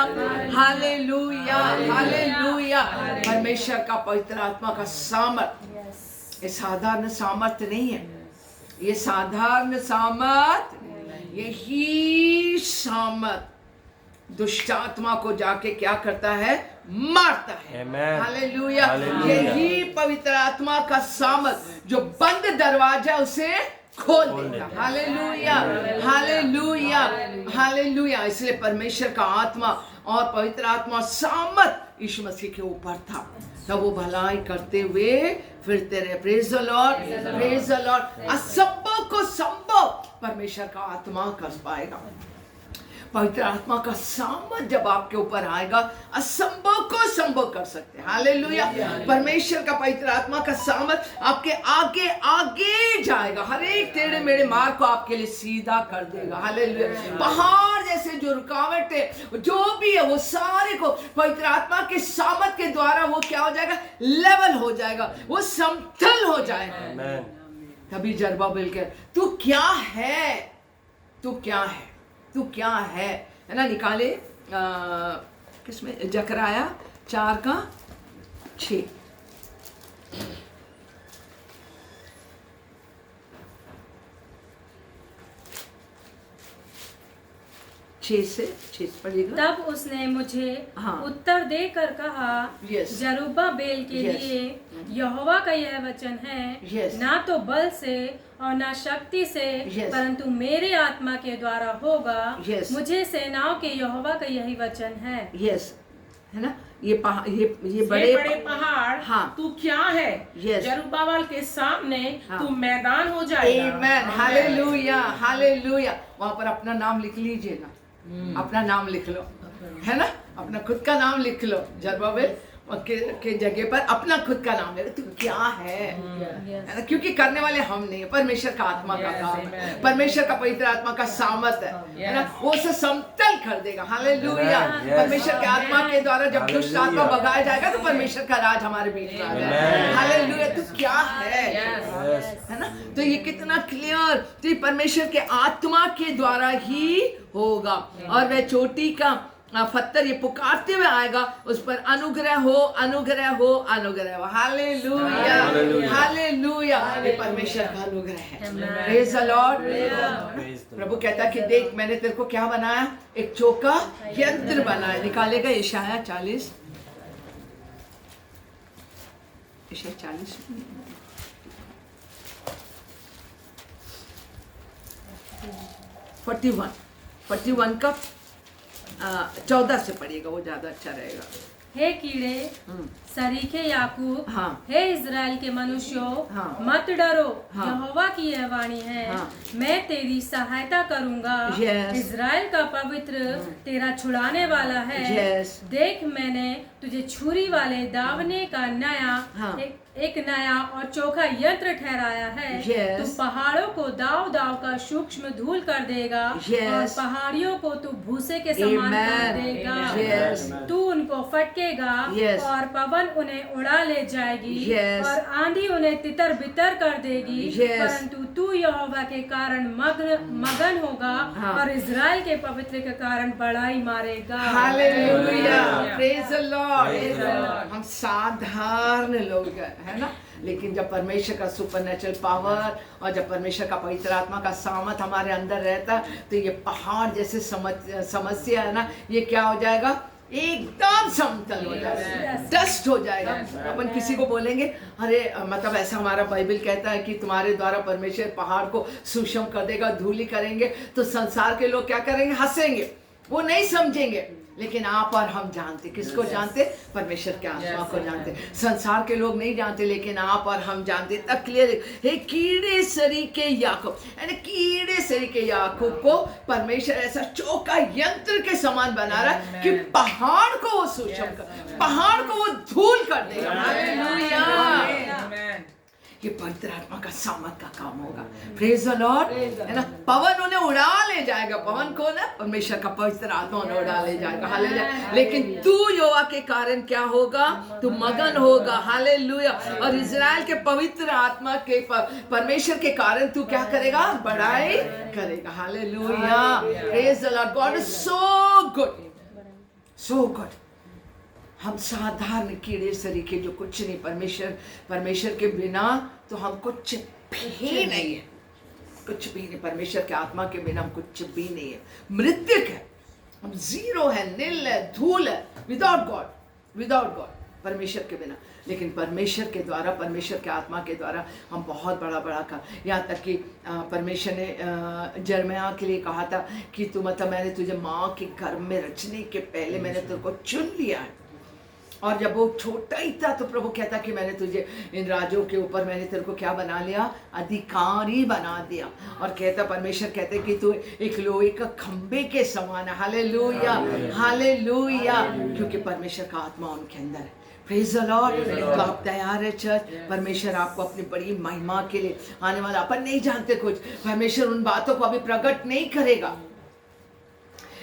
hallelujah, hallelujah. परमेश्वर का पवित्र आत्मा का सामर्थ ये साधारण सामर्थ नहीं है, ये साधारण सामर्थ, यही सामर्थ दुष्ट आत्मा को जाके क्या करता है, मारता है। हालेलुया। यही पवित्र आत्मा का सामर्थ जो बंद दरवाजा उसे खोल देता। Hallelujah, hallelujah, hallelujah. इसलिए परमेश्वर का आत्मा और पवित्र आत्मा सामर्थ यीशु मसीह के ऊपर था, तब वो भलाई करते हुए फिरते रहे। Praise the Lord, praise the Lord. असंभव को संभव परमेश्वर का आत्मा कर पाएगा। पवित्र आत्मा का सामर्थ जब आपके ऊपर आएगा, असंभव को संभव कर सकते हैं। हालेलुया। परमेश्वर का पवित्र आत्मा का सामर्थ आपके आगे आगे जाएगा, हर एक टेढ़े मेढ़े मार्ग को आपके लिए सीधा कर देगा। हालेलुया। पहाड़ जैसे जो रुकावट है, जो भी है, वो सारे को पवित्र आत्मा के सामर्थ के द्वारा वो क्या हो जाएगा, लेवल हो जाएगा, वो समतल हो जाएगा। तभी जरुब्बाबेल के तू क्या है, तू क्या है, तू क्या है ना, निकाले किसमें? जकराया 4:6। 6 पढ़िएगा। तब उसने मुझे उत्तर देकर कहा, जरुब्बाबेल के लिए यहोवा का यह वचन है, ना तो बल से और ना शक्ति से, परंतु मेरे आत्मा के द्वारा होगा। मुझे सेनाओं के यहोवा का यही वचन है। है ना? ये बड़े पहाड़, हाँ, तू क्या है? जरुब्बाबेल के सामने तू मैदान हो जाएगा। आमेन, हालेलुया, हालेलुया। वहाँ पर अपना नाम लिख लीजिए ना, अपना नाम लिख लो, है ना? अपना खुद का नाम लिख लो। जरुब्बाबेल के जगह पर अपना खुद का नाम ले लो। तू क्या है ना? क्योंकि करने वाले हम नहीं है, परमेश्वर का आत्मा का काम है, परमेश्वर का पवित्र आत्मा का सामर्थ है ना? वो उसे समतल कर देगा। हालेलुया। परमेश्वर के आत्मा के द्वारा जब दुष्ट आत्मा भगाया जाएगा तो परमेश्वर का राज हमारे बीच में आ जाएगा। हालेलुया। तू क्या है ना? तो ये कितना क्लियर, तो ये परमेश्वर के आत्मा के द्वारा ही होगा। और वह चोटी का पत्थर ये पुकारते हुए आएगा, उस पर अनुग्रह हो, अनुग्रह हो, अनुग्रह हो। Hallelujah, hallelujah. ये परमेश्वर का अनुग्रह है। Praise the Lord. प्रभु कहता है कि देख, मैंने तेरे को क्या बनाया? एक चौका यंत्र बनाया। निकालेगा यशायाह 40, यशायाह 40 41 का 14 से पढ़िएगा, वो ज्यादा अच्छा रहेगा। हे कीड़े सरीखे याकूब, हे इज़राइल के मनुष्यों, मत डरो, यहोवा की यह वाणी है, मैं तेरी सहायता करूंगा। इज़राइल का पवित्र तेरा छुड़ाने वाला है। देख, मैंने तुझे छुरी वाले दावने का नया एक नया और चोखा यंत्र ठहराया है। तू पहाड़ों को दाव दाव का सूक्ष्म धूल कर देगा और पहाड़ियों को तू भूसे के समान कर देगा। तू उनको फटकेगा और पवन उन्हें उड़ा ले जाएगी और आंधी उन्हें तितर बितर कर देगी। परंतु तू यहोवा के कारण मगन होगा और इज़राइल के पवित्र के कारण बड़ाई मारेगा। Hallelujah, praise the Lord. हम साधारण लोग है ना, लेकिन जब परमेश्वर का सुपरनेचुरल पावर और जब परमेश्वर का पवित्र आत्मा का सामर्थ हमारे अंदर रहता तो ये पहाड़ जैसे समस्या है ना, ये क्या हो जाएगा? एकदम समतल हो जाएगा, डस्ट हो जाएगा। अपन किसी को बोलेंगे, अरे मतलब ऐसा हमारा बाइबल कहता है कि तुम्हारे द्वारा परमेश्वर पहाड़ को सूक्ष्म कर देगा, धूली करेंगे, तो संसार के लोग क्या करेंगे? हंसेंगे, वो नहीं समझेंगे। लेकिन आप और हम जानते, किसको जानते? परमेश्वर के आत्मा को जानते। संसार के लोग नहीं जानते, लेकिन आप और हम जानते। तब क्लियर है। कीड़े सरीखे याकूब, यानी कीड़े सरीखे याकूब को परमेश्वर ऐसा चौका यंत्र के समान बना रहा है कि पहाड़ को वो सूक्ष्म कर, पहाड़ को वो धूल कर देगा। हालेलुया। ये पवित्र आत्मा का सामर्थ का काम होगा। प्रेज द लॉर्ड, है ना? पवन उन्हें उड़ा ले जाएगा। पवन को ना, परमेश्वर का पवित्र आत्मा उन्हें उड़ा ले जाएगा। हालेलुया। लेकिन तू यहोवा के कारण क्या होगा? तू मगन होगा। हालेलुया। और इज़राइल के पवित्र आत्मा के परमेश्वर के कारण तू क्या करेगा? बड़ाई करेगा। Hallelujah. Praise the Lord. God is so good, so good. हम साधारण कीड़े सरीखे जो कुछ नहीं, परमेश्वर के बिना तो हम कुछ भी नहीं है, कुछ भी नहीं। परमेश्वर के आत्मा के बिना हम कुछ भी नहीं है, मृत्यक है, हम जीरो है, निल है, धूल है, विदाउट गॉड, परमेश्वर के बिना। लेकिन परमेश्वर के द्वारा, परमेश्वर के आत्मा के द्वारा हम बहुत बड़ा काम। यहाँ तक कि परमेश्वर ने यिर्मयाह के लिए कहा था कि तू मतलब मैंने तुझे माँ के गर्भ में रचने के पहले मैंने तेरे को चुन लिया है। और जब वो छोटा ही था तो प्रभु कहता कि मैंने तुझे इन राज्यों के ऊपर मैंने तेरे को क्या बना लिया? अधिकारी बना दिया। और कहता, परमेश्वर कहते कि तू एक लोहे का खंबे के समान है। Hallelujah, hallelujah. क्योंकि परमेश्वर का आत्मा उनके अंदर है। Praise the Lord. तो आप तैयार है चर्च? परमेश्वर आपको अपनी बड़ी महिमा के लिए आने वाला, अपन नहीं जानते कुछ, परमेश्वर उन बातों को अभी प्रकट नहीं करेगा,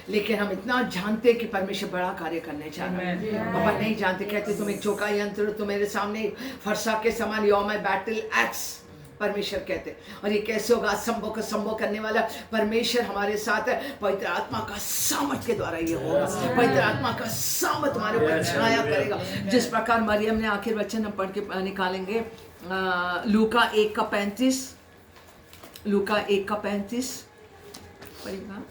लेकिन हम इतना जानते कि परमेश्वर बड़ा कार्य करने जा रहा है। अपन नहीं जानते, कहते तुम एक चौका यंत्र, तुम मेरे सामने फरसा के समान, you are my battle axe, परमेश्वर कहते हैं। और ये कैसे होगा? संभव को संभव करने वाला परमेश्वर हमारे साथ है। पवित्र आत्मा का सामर्थ के द्वारा ये होगा। पवित्र आत्मा का सामर्थ तुम्हारे ऊपर छाया करेगा। जिस प्रकार मरियम ने, आखिर वचन हम पढ़ के निकालेंगे, लूका 1:35, लूका 1:35 पढ़ेगा।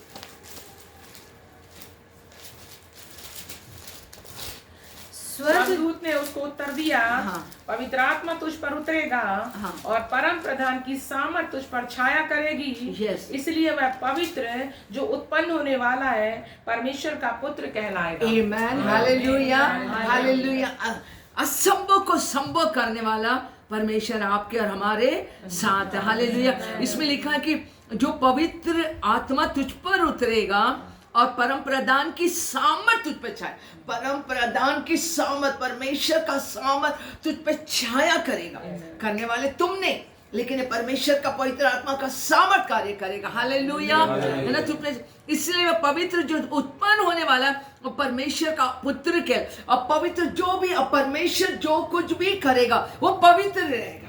स्वर्गदूत ने उसको उत्तर दिया, पवित्र आत्मा तुझ पर उतरेगा और परम प्रधान की सामर्थ तुझ पर छाया करेगी। इसलिए वह पवित्र जो उत्पन्न होने वाला है परमेश्वर का पुत्र कहलाएगा। आमेन, हालेलुया, हालेलुया। असंभव को संभव करने वाला परमेश्वर आपके और हमारे साथ है। हालेलुया। इसमें लिखा है कि जो पवित्र आत्मा तुझ पर उतरेगा और परम प्रधान की सामर्थ तुझ पे छाया। परम प्रधान की सामर्थ, परमेश्वर का सामर्थ तुझ पे छाया करेगा। करने वाले तुमने, लेकिन ये परमेश्वर का पवित्र आत्मा का सामर्थ कार्य करेगा। हालेलुया, है ना? तुझ पे, इसलिए वह पवित्र जो उत्पन्न होने वाला वो परमेश्वर का पुत्र के, और पवित्र जो भी, और परमेश्वर जो कुछ भी करेगा वो पवित्र रहेगा।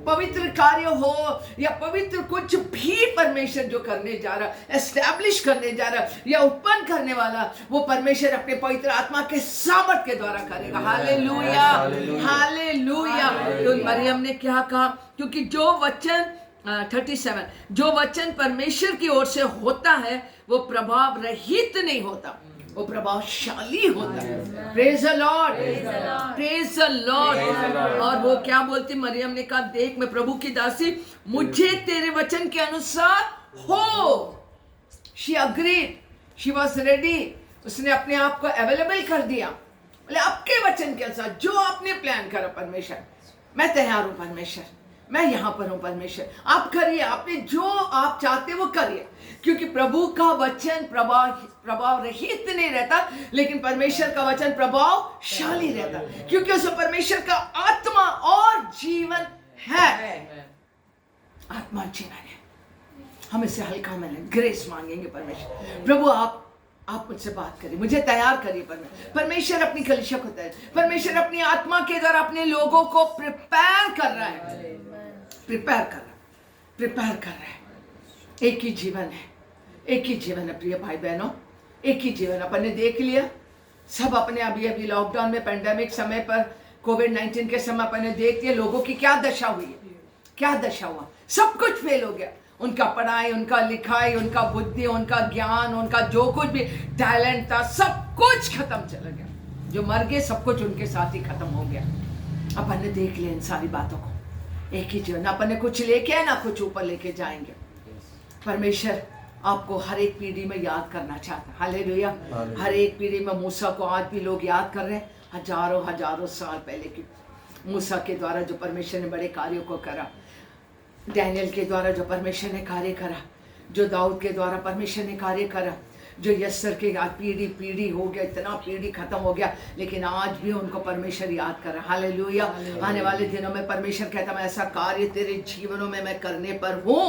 पवित्र कार्य हो या पवित्र कुछ भी परमेश्वर जो करने जा रहा, एस्टैब्लिश करने जा रहा या उत्पन्न करने वाला, वो परमेश्वर अपने पवित्र आत्मा के सामर्थ के द्वारा करेगा। Hallelujah, hallelujah. तो मरियम ने क्या कहा? क्योंकि जो वचन 37, जो वचन परमेश्वर की ओर से होता है वो प्रभाव रहित नहीं होता, वो प्रभावशाली होता है। Praise the Lord, praise the Lord. और वो क्या बोलती? मरियम ने कहा, देख मैं प्रभु की दासी, मुझे तेरे वचन के अनुसार हो। She agreed, she was ready. उसने अपने आप को अवेलेबल कर दिया। बोले आपके वचन के अनुसार जो आपने प्लान करा परमेश्वर, मैं तैयार हूं परमेश्वर, मैं यहां पर हूं परमेश्वर, आप करिए, आपने जो आप चाहते वो करिए। क्योंकि प्रभु का वचन प्रभाव रहित नहीं रहता, लेकिन परमेश्वर का वचन प्रभावशाली रहता, क्योंकि उसमें परमेश्वर का आत्मा और जीवन है। आत्मा जीवन है। हम इसे हल्का में लें, ग्रेस मांगेंगे परमेश्वर। प्रभु आप मुझसे बात करिए, मुझे तैयार करिए। परमेश्वर अपनी कलीसिया को तैयार, परमेश्वर अपनी आत्मा के द्वारा अपने लोगों को प्रिपेयर कर रहा है, प्रिपेयर कर रहा है। एक ही जीवन है, एक ही जीवन है प्रिय भाई बहनों, एक ही जीवन। अपन ने देख लिया, सब अपने अभी लॉकडाउन में, पेंडेमिक समय पर, कोविड-19 के समय अपन ने देख लिया लोगों की क्या दशा हुई है, क्या दशा हुआ। सब कुछ फेल हो गया, उनका पढ़ाई, उनका लिखाई, उनका बुद्धि, उनका ज्ञान, उनका जो कुछ भी टैलेंट था, सब कुछ खत्म चला गया। जो मर गए सब कुछ उनके साथ ही खत्म हो गया। अपन ने देख लिया इन सारी बातों को। एक ही जीवन, अपन ने कुछ लेके आए ना कुछ ऊपर लेके जाएंगे। परमेश्वर आपको हर एक पीढ़ी में याद करना चाहता है। हालेलुया। हर एक पीढ़ी में मूसा को आज भी लोग याद कर रहे हैं, हजारों साल पहले की मूसा के द्वारा जो परमेश्वर ने बड़े कार्यों को करा, डैनियल के द्वारा जो परमेश्वर ने कार्य करा, जो दाऊद के द्वारा परमेश्वर ने कार्य करा, जो यस्सर के आज पीढ़ी हो गया, इतना पीढ़ी खत्म हो गया, लेकिन आज भी उनको परमेश्वर याद कर रहा। हालेलुया। आने वाले दिनों में परमेश्वर कहता मैं ऐसा कार्य तेरे जीवनों में मैं करने पर हूँ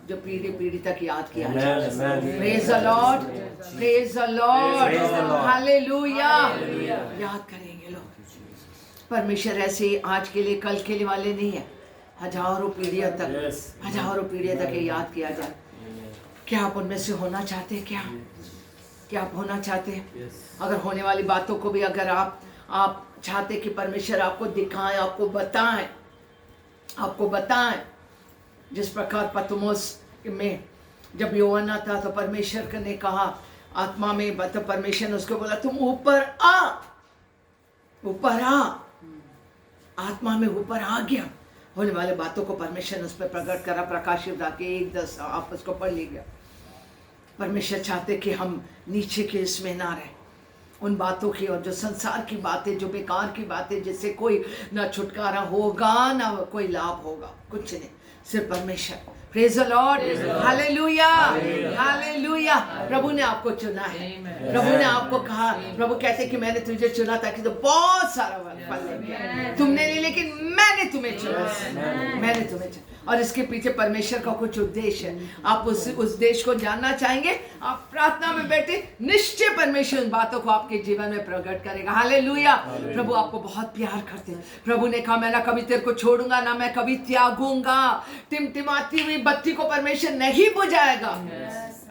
जो पीढ़ी तक याद किया जाए। Praise the Lord, praise the Lord, hallelujah. याद करेंगे लोग। परमेश्वर ऐसे आज के लिए कल के लिए वाले नहीं है, हजारों पीढ़ियों तक ये याद किया जाए। क्या आप उनमें से होना चाहते हैं? क्या आप होना चाहते हैं? अगर होने वाली बातों को भी अगर आप चाहते कि परमेश्वर आपको दिखाएं, आपको बताएं, जिस प्रकार पतमोस में जब यूहन्ना था तो परमेश्वर ने कहा आत्मा में, तो परमेश्वर ने उसको बोला तुम ऊपर आ। आत्मा में ऊपर आ गया। होने वाले बातों को परमेश्वर ने उस पर प्रकट करा। प्रकाशित वाक्य 1:10 आप उसको पढ़ लीजिए। परमेश्वर चाहते कि हम नीचे के इसमें ना रहे, उन बातों की और जो संसार की बातें, जो बेकार की बातें, जिससे कोई ना छुटकारा होगा ना कोई लाभ होगा, कुछ नहीं, सिर्फ परमेश्वर। Praise the Lord, hallelujah, hallelujah. प्रभु ने आपको चुना है, प्रभु ने आपको कहा, प्रभु कहते कि मैंने तुझे चुना ताकि तो बहुत सारा फल लेके, तुमने नहीं लेकिन मैंने तुम्हें चुना, और इसके पीछे परमेश्वर का कुछ उद्देश्य है। आप उस देश को जानना चाहेंगे, आप प्रार्थना में बैठे, निश्चय परमेश्वर उन बातों को आपके जीवन में प्रकट करेगा। हालेलुया। प्रभु आपको बहुत प्यार करते हैं। प्रभु ने कहा मैं ना कभी तेरे को छोड़ूंगा, ना मैं कभी त्यागूंगा। त्यागूंगा। टिमटिमाती हुई बत्ती को परमेश्वर नहीं बुझाएगा।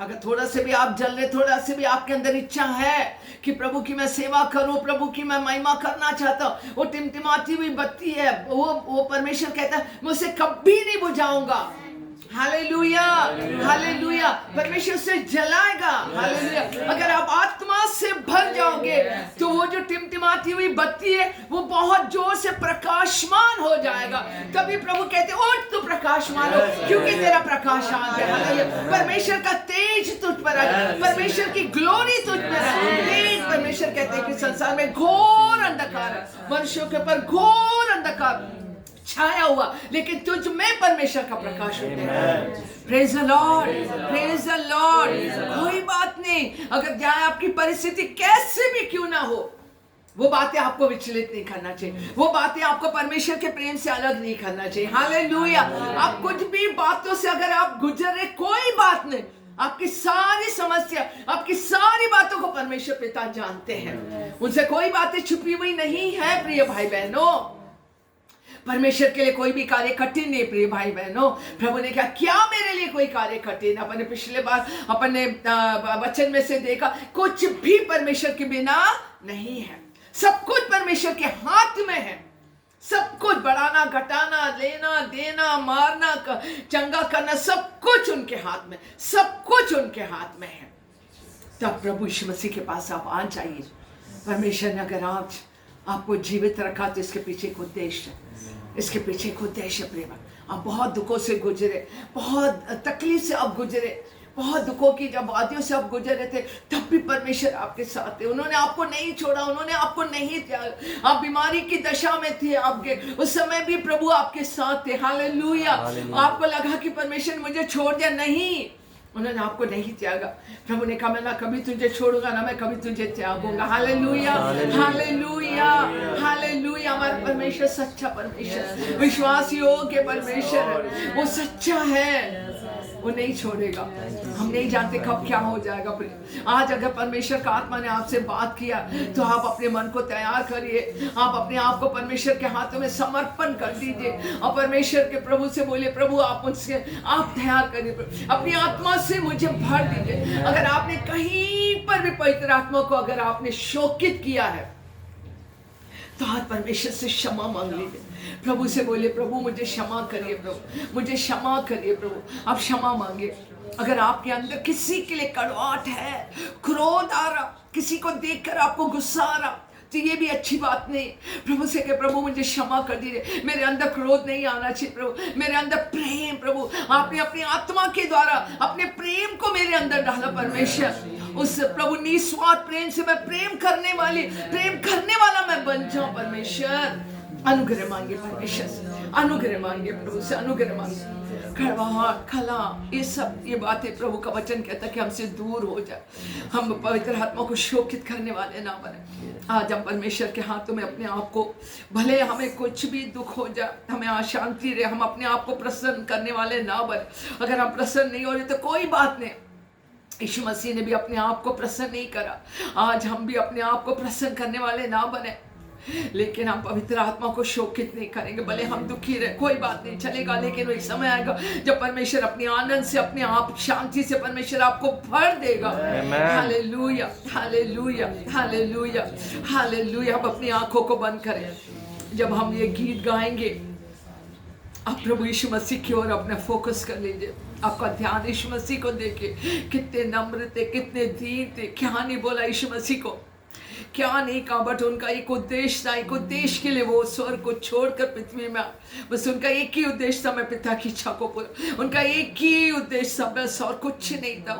अगर थोड़ा से भी आप जल रहे, थोड़ा से भी आपके अंदर इच्छा है कि प्रभु की मैं सेवा करूं, प्रभु की मैं महिमा करना चाहता हूं, वो टिमटिमाती हुई बत्ती है, वो परमेश्वर कहता है मैं उसे कभी नहीं बुझाऊंगा। हालेलुया, हालेलुया, परमेश्वर से जलाएगा। हालेलुया। अगर आप आत्मा से भर जाओगे तो वो जो टिमटिमाती हुई बत्ती है वो बहुत जोर से प्रकाशमान हो जाएगा। तभी प्रभु कहते उठ तू प्रकाशमान हो, क्योंकि तेरा प्रकाश आ गया। हालेलुया। परमेश्वर का तेज तुझ पर आ गया, परमेश्वर की ग्लोरी तुझ पर है। परमेश्वर कहते हैं कि संसार में घोर अंधकार है, मनुष्यों के ऊपर घोर अंधकार छाया हुआ, लेकिन तुझ में परमेश्वर का प्रकाश होता है। Praise the Lord, praise the Lord. कोई बात नहीं, अगर चाहे आपकी परिस्थिति कैसे भी क्यों ना हो, वो बातें आपको विचलित नहीं करना चाहिए, वो बातें आपको परमेश्वर के प्रेम से अलग नहीं करना चाहिए। हालेलुया। आप कुछ भी बातों से अगर आप गुजर रहे, कोई बात नहीं, आपकी सारी समस्या, आपकी सारी बातों को परमेश्वर पिता जानते हैं। उनसे कोई बातें छुपी हुई नहीं है प्रिय भाई बहनों। परमेश्वर के लिए कोई भी कार्य कठिन नहीं प्रिय भाई बहनों। प्रभु ने कहा क्या मेरे लिए कोई कार्य कठिन। अपने पिछले बार अपने वचन में से देखा, कुछ भी परमेश्वर के बिना नहीं है। सब कुछ परमेश्वर के हाथ में है। सब कुछ बढ़ाना, घटाना, लेना, देना, मारना, चंगा करना, सब कुछ उनके हाथ में, सब कुछ उनके हाथ में है। तब प्रभु यीशु मसीह के पास आप आ जाइए। परमेश्वर ने अगर आज आपको जीवित रखा तो इसके पीछे एक उद्देश्य है, इसके पीछे एक उद्देश्य प्रेम। आप बहुत दुखों से गुजरे, बहुत तकलीफ से आप गुजरे, बहुत दुखों की जब वादियों से आप गुजरे थे, तब भी परमेश्वर आपके साथ थे। उन्होंने आपको नहीं छोड़ा, उन्होंने आपको नहीं त्यागा। आप बीमारी की दशा में थे, आपके उस समय भी प्रभु आपके साथ थे। हालेलुया। आपको लगा कि परमेश्वर मुझे छोड़ दिया, नहीं, उन्होंने आपको नहीं त्यागा। प्रभु ने कहा मैं ना कभी तुझे छोड़ूंगा, ना मैं कभी तुझे त्यागूंगा। Hallelujah, hallelujah, hallelujah. हमारा परमेश्वर सच्चा परमेश्वर, विश्वास योग्य परमेश्वर, वो सच्चा है, वो नहीं छोड़ेगा। हम नहीं जानते कब क्या हो जाएगा। आज अगर परमेश्वर का आत्मा ने आपसे बात किया तो आप अपने मन को तैयार करिए, आप अपने आप को परमेश्वर के हाथों में समर्पण कर दीजिए और परमेश्वर के प्रभु से बोलिए प्रभु आप मुझसे, आप तैयार करिए, अपनी आत्मा से मुझे भर दीजिए। अगर आपने कहीं पर भी पवित्र आत्मा को अगर आपने शोकित किया है तो आज परमेश्वर से क्षमा मांग लीजिए। प्रभु से बोले प्रभु मुझे क्षमा करिए, प्रभु मुझे क्षमा करिए। प्रभु आप क्षमा मांगे। अगर आपके अंदर किसी के लिए कड़वाहट है, क्रोध आ रहा, किसी को देखकर आपको गुस्सा आ रहा, तो ये भी अच्छी बात नहीं। प्रभु से कहे प्रभु मुझे क्षमा कर दीजिए, मेरे अंदर क्रोध नहीं आना चाहिए प्रभु, मेरे अंदर प्रेम, प्रभु आपने अपनी आत्मा के द्वारा अपने प्रेम को मेरे अंदर डाला। परमेश्वर उस प्रभु निस्वार्थ प्रेम से मैं प्रेम करने वाला मैं बन जाऊं। परमेश्वर अनुग्रह मांगे, परमेश्वर से अनुग्रह मांगे, प्रभु से अनुग्रह मांगे। कड़वाहट, खला, ये बातें प्रभु का वचन कहता है कि हमसे दूर हो जाए। हम पवित्र आत्मा को शोकित करने वाले ना बने। आज हम परमेश्वर के हाथों में अपने आप को, भले हमें कुछ भी दुख हो जाए, हमें अशांति रहे, हम अपने आप को प्रसन्न करने वाले ना बने। अगर हम प्रसन्न नहीं हो रहे तो कोई बात नहीं, यीशु मसीह ने भी अपने आप को प्रसन्न नहीं करा। आज हम भी अपने आप को प्रसन्न करने वाले ना बने, लेकिन हम पवित्र आत्मा को शोकित नहीं करेंगे। भले हम दुखी रहे, कोई बात नहीं, चलेगा, लेकिन एक समय आएगा जब परमेश्वर अपने आनंद से, अपने आप शांति से परमेश्वर आपको भर देगा। Hallelujah, hallelujah, hallelujah, hallelujah. हम अपनी आंखों को बंद करें। जब हम ये गीत गाएंगे आप प्रभु यीशु मसीह की ओर अपना फोकस कर लीजिए। आपका ध्यान यीशु मसीह को देखिए, कितने नम्र थे, कितने दीन थे। क्या नहीं बोला यीशु मसीह को, क्या नहीं कहा, बट उनका एक उद्देश्य था, एक उद्देश्य के लिए वो स्वर्ग को छोड़कर पृथ्वी में, बस उनका एक ही उद्देश्य था, मैं पिता की इच्छा को पूरा, उनका एक ही उद्देश्य था, बस और कुछ नहीं था।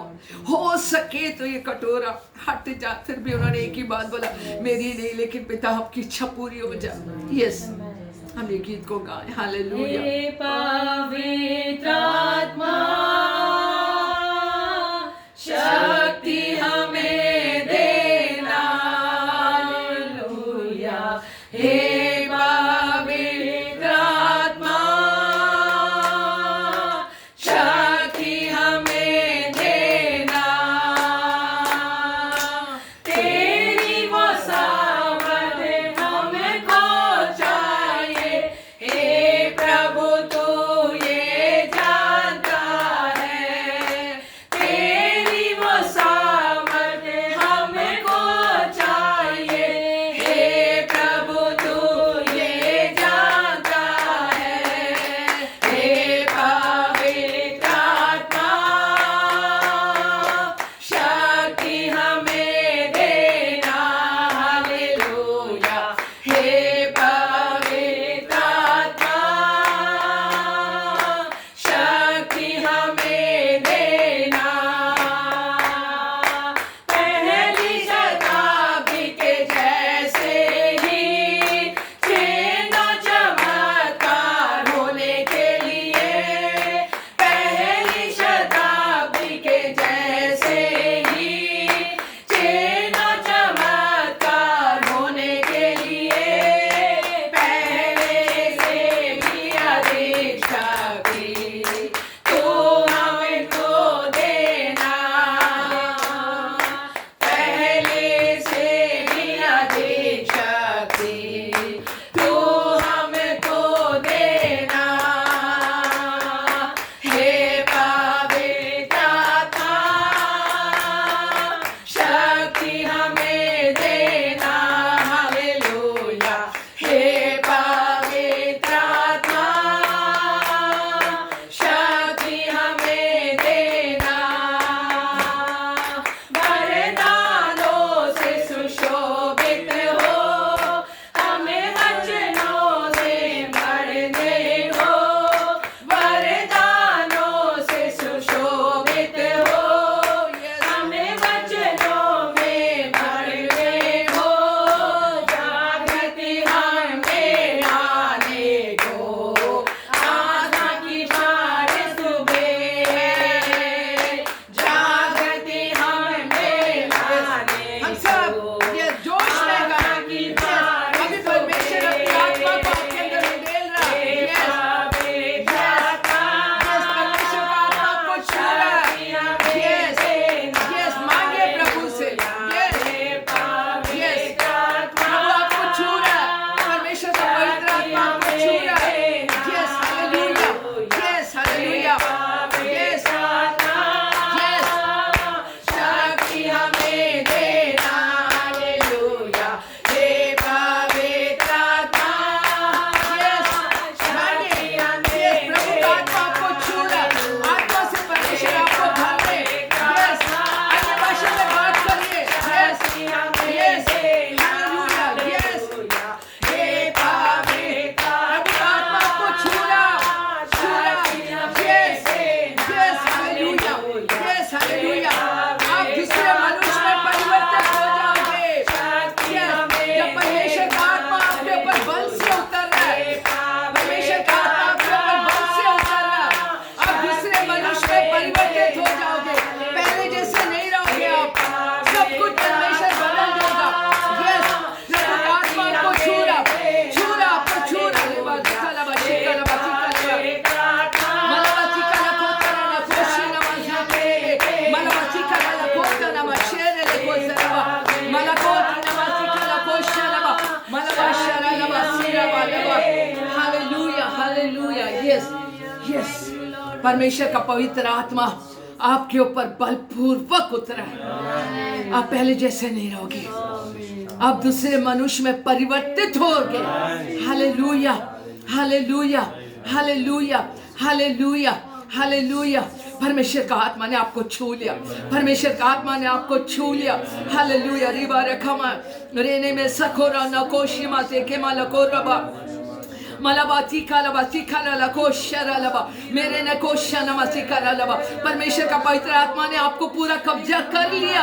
हो सके तो ये कटोरा हट जा, फिर भी उन्होंने एक ही बात बोला, मेरी नहीं लेकिन पिता आपकी इच्छा पूरी हो जाए। यस, हम ये गीत को गाएं। हालेलुया। हे पवित्र आत्मा शक्ति हमें देना। हालेलुया। हे पवित्र आत्मा शक्ति हमें देना। तेरी वो सामर्थ हमें खो जाए। हे प्रभु तू यस, परमेश्वर का पवित्र आत्मा आपके ऊपर बलपूर्वक उतरा है। आप पहले जैसे नहीं रहोगे, आप दूसरे मनुष्य में परिवर्तित होगे। Hallelujah, hallelujah, hallelujah, hallelujah, hallelujah. परमेश्वर का आत्मा ने आपको छू लिया, परमेश्वर का आत्मा ने आपको छू लिया। हालेलुया। रिबा रखमा रेने में सखोरा नकोशिमा से के मालकोरबा मलाबाती कालाबाती कालाला शरालबा मेरे ने कोशनमसी करालबा। परमेश्वर का पवित्र आत्मा ने आपको पूरा कब्जा कर लिया।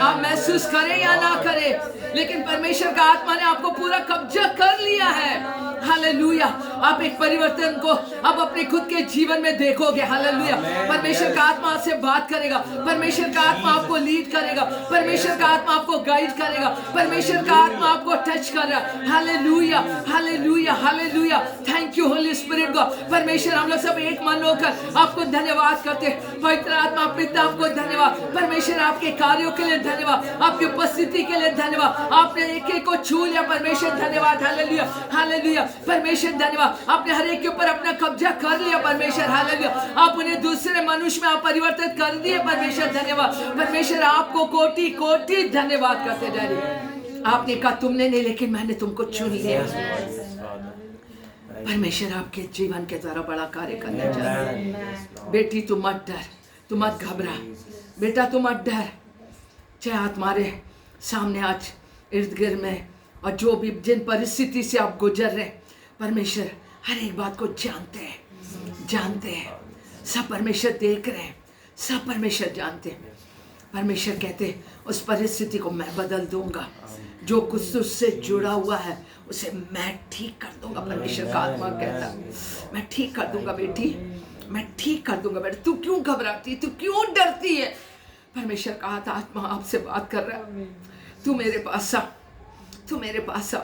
आप महसूस करें या ना करें, लेकिन परमेश्वर का आत्मा ने आपको पूरा कब्जा कर लिया है। हालेलुया। आप एक परिवर्तन को अब अपने खुद के जीवन में देखोगे। हालेलुया। परमेश्वर का आत्मा आपसे बात करेगा, परमेश्वर का आत्मा आपको लीड करेगा, परमेश्वर का आत्मा आपको गाइड करेगा, परमेश्वर का आत्मा आपको टच कर रहा है। Hallelujah, hallelujah, hallelujah. Thank you Holi spirit God. परमेश्वर, हम लोग सब एक मन होकर आपको धन्यवाद करते हैं। पवित्र आत्मा पिता आपको धन्यवाद। परमेश्वर, आपके कार्यों के लिए धन्यवाद, आपकी उपस्थिति के लिए धन्यवाद। आपने एक एक को छू लिया। परमेश्वर धन्यवाद। Hallelujah, hallelujah. परमेश्वर धन्यवाद। आपने हर एक के ऊपर अपना कब्जा कर लिया। परमेश्वर हालेलुया। आप उन्हें दूसरे मनुष्य में आप परिवर्तित कर दिए। परमेश्वर धन्यवाद। परमेश्वर, आपको कोटि कोटि धन्यवाद करते जा रहे। आपने कहा तुमने नहीं, लेकिन मैंने तुमको चुन लिया। परमेश्वर आपके जीवन के द्वारा बड़ा कार्य करने जा रहा है। बेटी तू मत डर, तू मत घबरा। बेटा तू मत डर। चाहे तुम्हारे सामने आज इर्द गिर्द में और जो भी जिन परिस्थिति से आप गुजर रहे, परमेश्वर हर एक बात को जानते हैं, जानते हैं। सब परमेश्वर देख रहे हैं, सब परमेश्वर जानते हैं। परमेश्वर कहते उस परिस्थिति को मैं बदल दूंगा। जो कुछ उससे जुड़ा हुआ है उसे मैं ठीक कर दूंगा। परमेश्वर का आत्मा कहता मैं ठीक कर दूंगा बेटी, मैं ठीक कर दूंगा बेटा। तू क्यों घबराती, तू क्यों डरती है? परमेश्वर का आत्मा आपसे बात कर रहा है। तू मेरे पास आ, तू मेरे पास आ।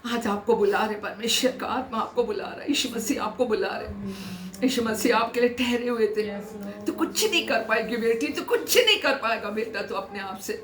आज आपको बुला रहे, परमेश्वर का आत्मा आपको बुला रहा है। यीशु मसीह आपको बुला रहे। यीशु मसीह आपके लिए ठहरे हुए थे। तो कुछ नहीं कर पाएगी बेटी, तो कुछ नहीं कर पाएगा बेटा। तो अपने आप से,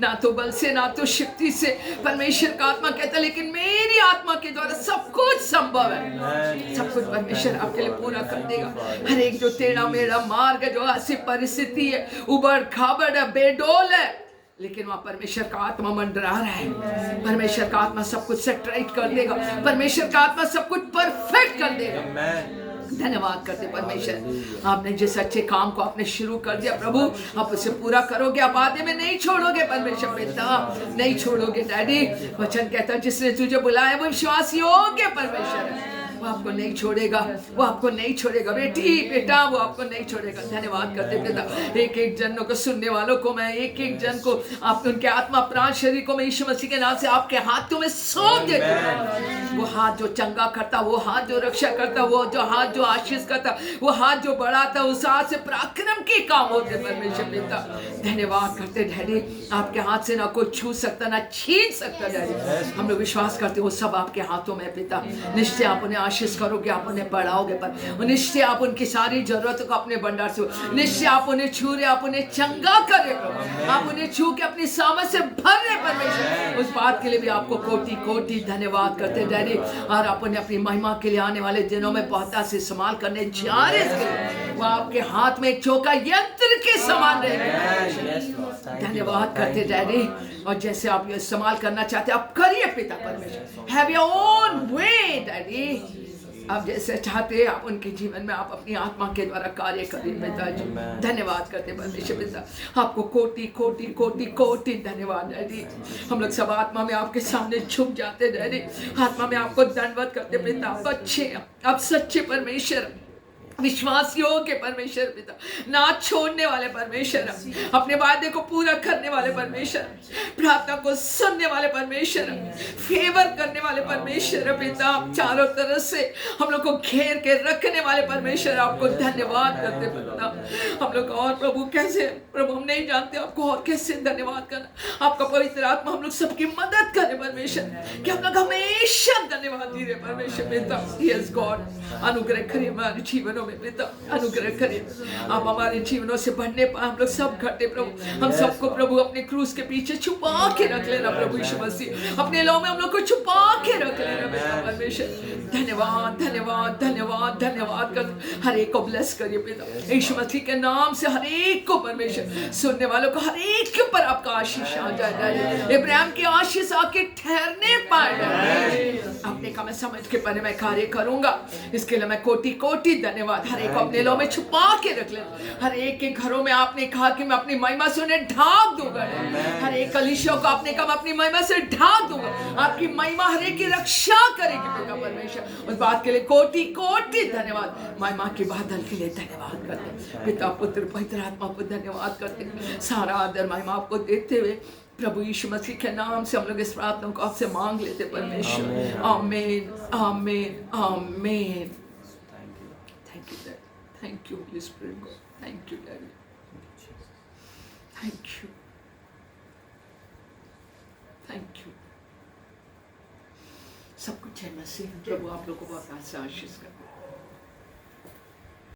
ना तो बल से, ना तो शक्ति से। परमेश्वर का आत्मा कहता लेकिन मेरी आत्मा के द्वारा सब कुछ संभव है। सब कुछ परमेश्वर आपके लिए पूरा कर देगा। हर एक जो टेढ़ा मेढ़ा मार्ग है, जो ऐसी परिस्थिति है, उबड़ खाबड़ है, बेडोल है, लेकिन वहाँ परमेश्वर का आत्मा मंडरा रहा है। परमेश्वर का आत्मा सब कुछ सेट राइट कर देगा। परमेश्वर का आत्मा सब कुछ परफेक्ट कर देगा। धन्यवाद करते परमेश्वर, आपने जिस अच्छे काम को आपने शुरू कर दिया प्रभु, आप उसे पूरा करोगे। आप आधे में नहीं छोड़ोगे परमेश्वर पिता, नहीं छोड़ोगे डैडी। वचन कहता जिसने तुझे बुलाया वो विश्वास योग्य परमेश्वर है, वो आपको नहीं छोड़ेगा, वो आपको नहीं छोड़ेगा बेटी बेटा, वो आपको नहीं छोड़ेगा। धन्यवाद करते पिता। एक एक जनों को, सुनने वालों को, मैं एक एक जन को आप उनके आत्मा प्राण शरीर को मैं यीशु मसीह के नाम से आपके हाथों में सौंप देता हूं। वो हाथ जो चंगा करता, वो हाथ जो रक्षा करता, वो जो हाथ जो आशीष करता, वो हाथ जो बढ़ाता, उस हाथ से पराक्रम के काम होते परमेश्वर पिता। धन्यवाद करते डैडी, आपके हाथ से ना कोई छू सकता, ना छीन सकता डैडी। हम लोग विश्वास करते वो सब आपके हाथों में पिता। निश्चय आप उन्हें आशीष करोगे, आप उन्हें बढ़ाओगे, पर निश्चय आप उनकी सारी जरूरतों को अपने भंडार से, निश्चय आप उन्हें छू रहे, आप उन्हें चंगा कर रहे, आप उन्हें छू के अपनी सामर्थ से भर रहे परमेश्वर। उस बात के लिए भी आपको कोटि कोटि धन्यवाद करते डैडी। और आप उन्हें अपनी महिमा के लिए आने वाले दिनों में बहुता से इस्तेमाल करने जा रहे, वो आपके हाथ में एक चौका यंत्र के समान रहेगा। धन्यवाद करते डैडी। और जैसे आप ये इस्तेमाल करना चाहते आप करिए पिता परमेश्वर। Have your own way daddy. आप जैसे चाहते हैं आप उनके जीवन में आप अपनी आत्मा के द्वारा कार्य करिए पिताजी। धन्यवाद करते परमेश्वर पिता, आपको कोटि कोटि कोटि कोटि धन्यवाद डैडी। हम लोग सब आत्मा में आपके सामने झुक जाते डैडी, आत्मा में आपको धन्यवाद करते पिता। आप अच्छे, आप सच्चे परमेश्वर, विश्वास योग्य परमेश्वर पिता, ना छोड़ने वाले परमेश्वर, अपने वादे को पूरा करने वाले परमेश्वर, प्रार्थना को सुनने वाले परमेश्वर, फेवर करने वाले परमेश्वर पिता, चारों तरफ से हम लोग को घेर के रखने वाले परमेश्वर, आपको धन्यवाद करते पिता। हम लोग और प्रभु कैसे, प्रभु हम नहीं जानते आपको और कैसे धन्यवाद करना। आपका पवित्र आत्मा हम लोग सबकी मदद करे परमेश्वर, कि हम लोग हमेशा धन्यवाद दे रहे परमेश्वर पिता। यस गॉड, अनुग्रह करिए हमारे जीवनों जीवनों में पिता अनुग्रह करें। आप हमारे जीवनों से बढ़ने पाए, हम लोग सब घटे प्रभु, हम सबको प्रभु अपने क्रूस के पीछे छुपा के रख लेना प्रभु यीशु मसीह, अपने लौ में हम लोग को छुपा के रख लेना पिता परमेश्वर। धन्यवाद धन्यवाद धन्यवाद धन्यवाद कर, हर एक को ब्लेस करिए पिता यीशु मसीह के नाम से, हर एक को परमेश्वर, सुनने वालों को हर एक के ऊपर आपका आशीष आ जाए, इब्राहिम की आशीष आके ठहरने पाए। अपने का मैं समझ के पहले मैं कार्य करूंगा, इसके लिए मैं कोटि कोटि धन्यवाद। हर एक को अपने लो में छुपा के रख ले, हर एक के घरों में आपने कहा कि मैं अपनी महिमा से उन्हें ढाक दूंगा, हर एक कलीसियों को आपने कहा मैं अपनी महिमा से ढाक दूंगा। आपकी महिमा हर एक की रक्षा करेगी पिता परमेश्वर, उस बात के लिए कोटि कोटि धन्यवाद। महिमा के बादल के लिए धन्यवाद करते, पिता पुत्र पवित्र आत्मा को धन्यवाद करते, सारा आदर महिमा आपको देते हुए प्रभु यीशु मसीह के नाम से हम लोग इस प्रार्थना को आपसे मांग लेते परमेश्वर। आमीन आमीन आमीन। Thank you daddy, thank you Holi spirit God, thank you daddy, thank you thank you. सब कुछ है मसीह, प्रभु आप लोगों को बहुत आशीष करे।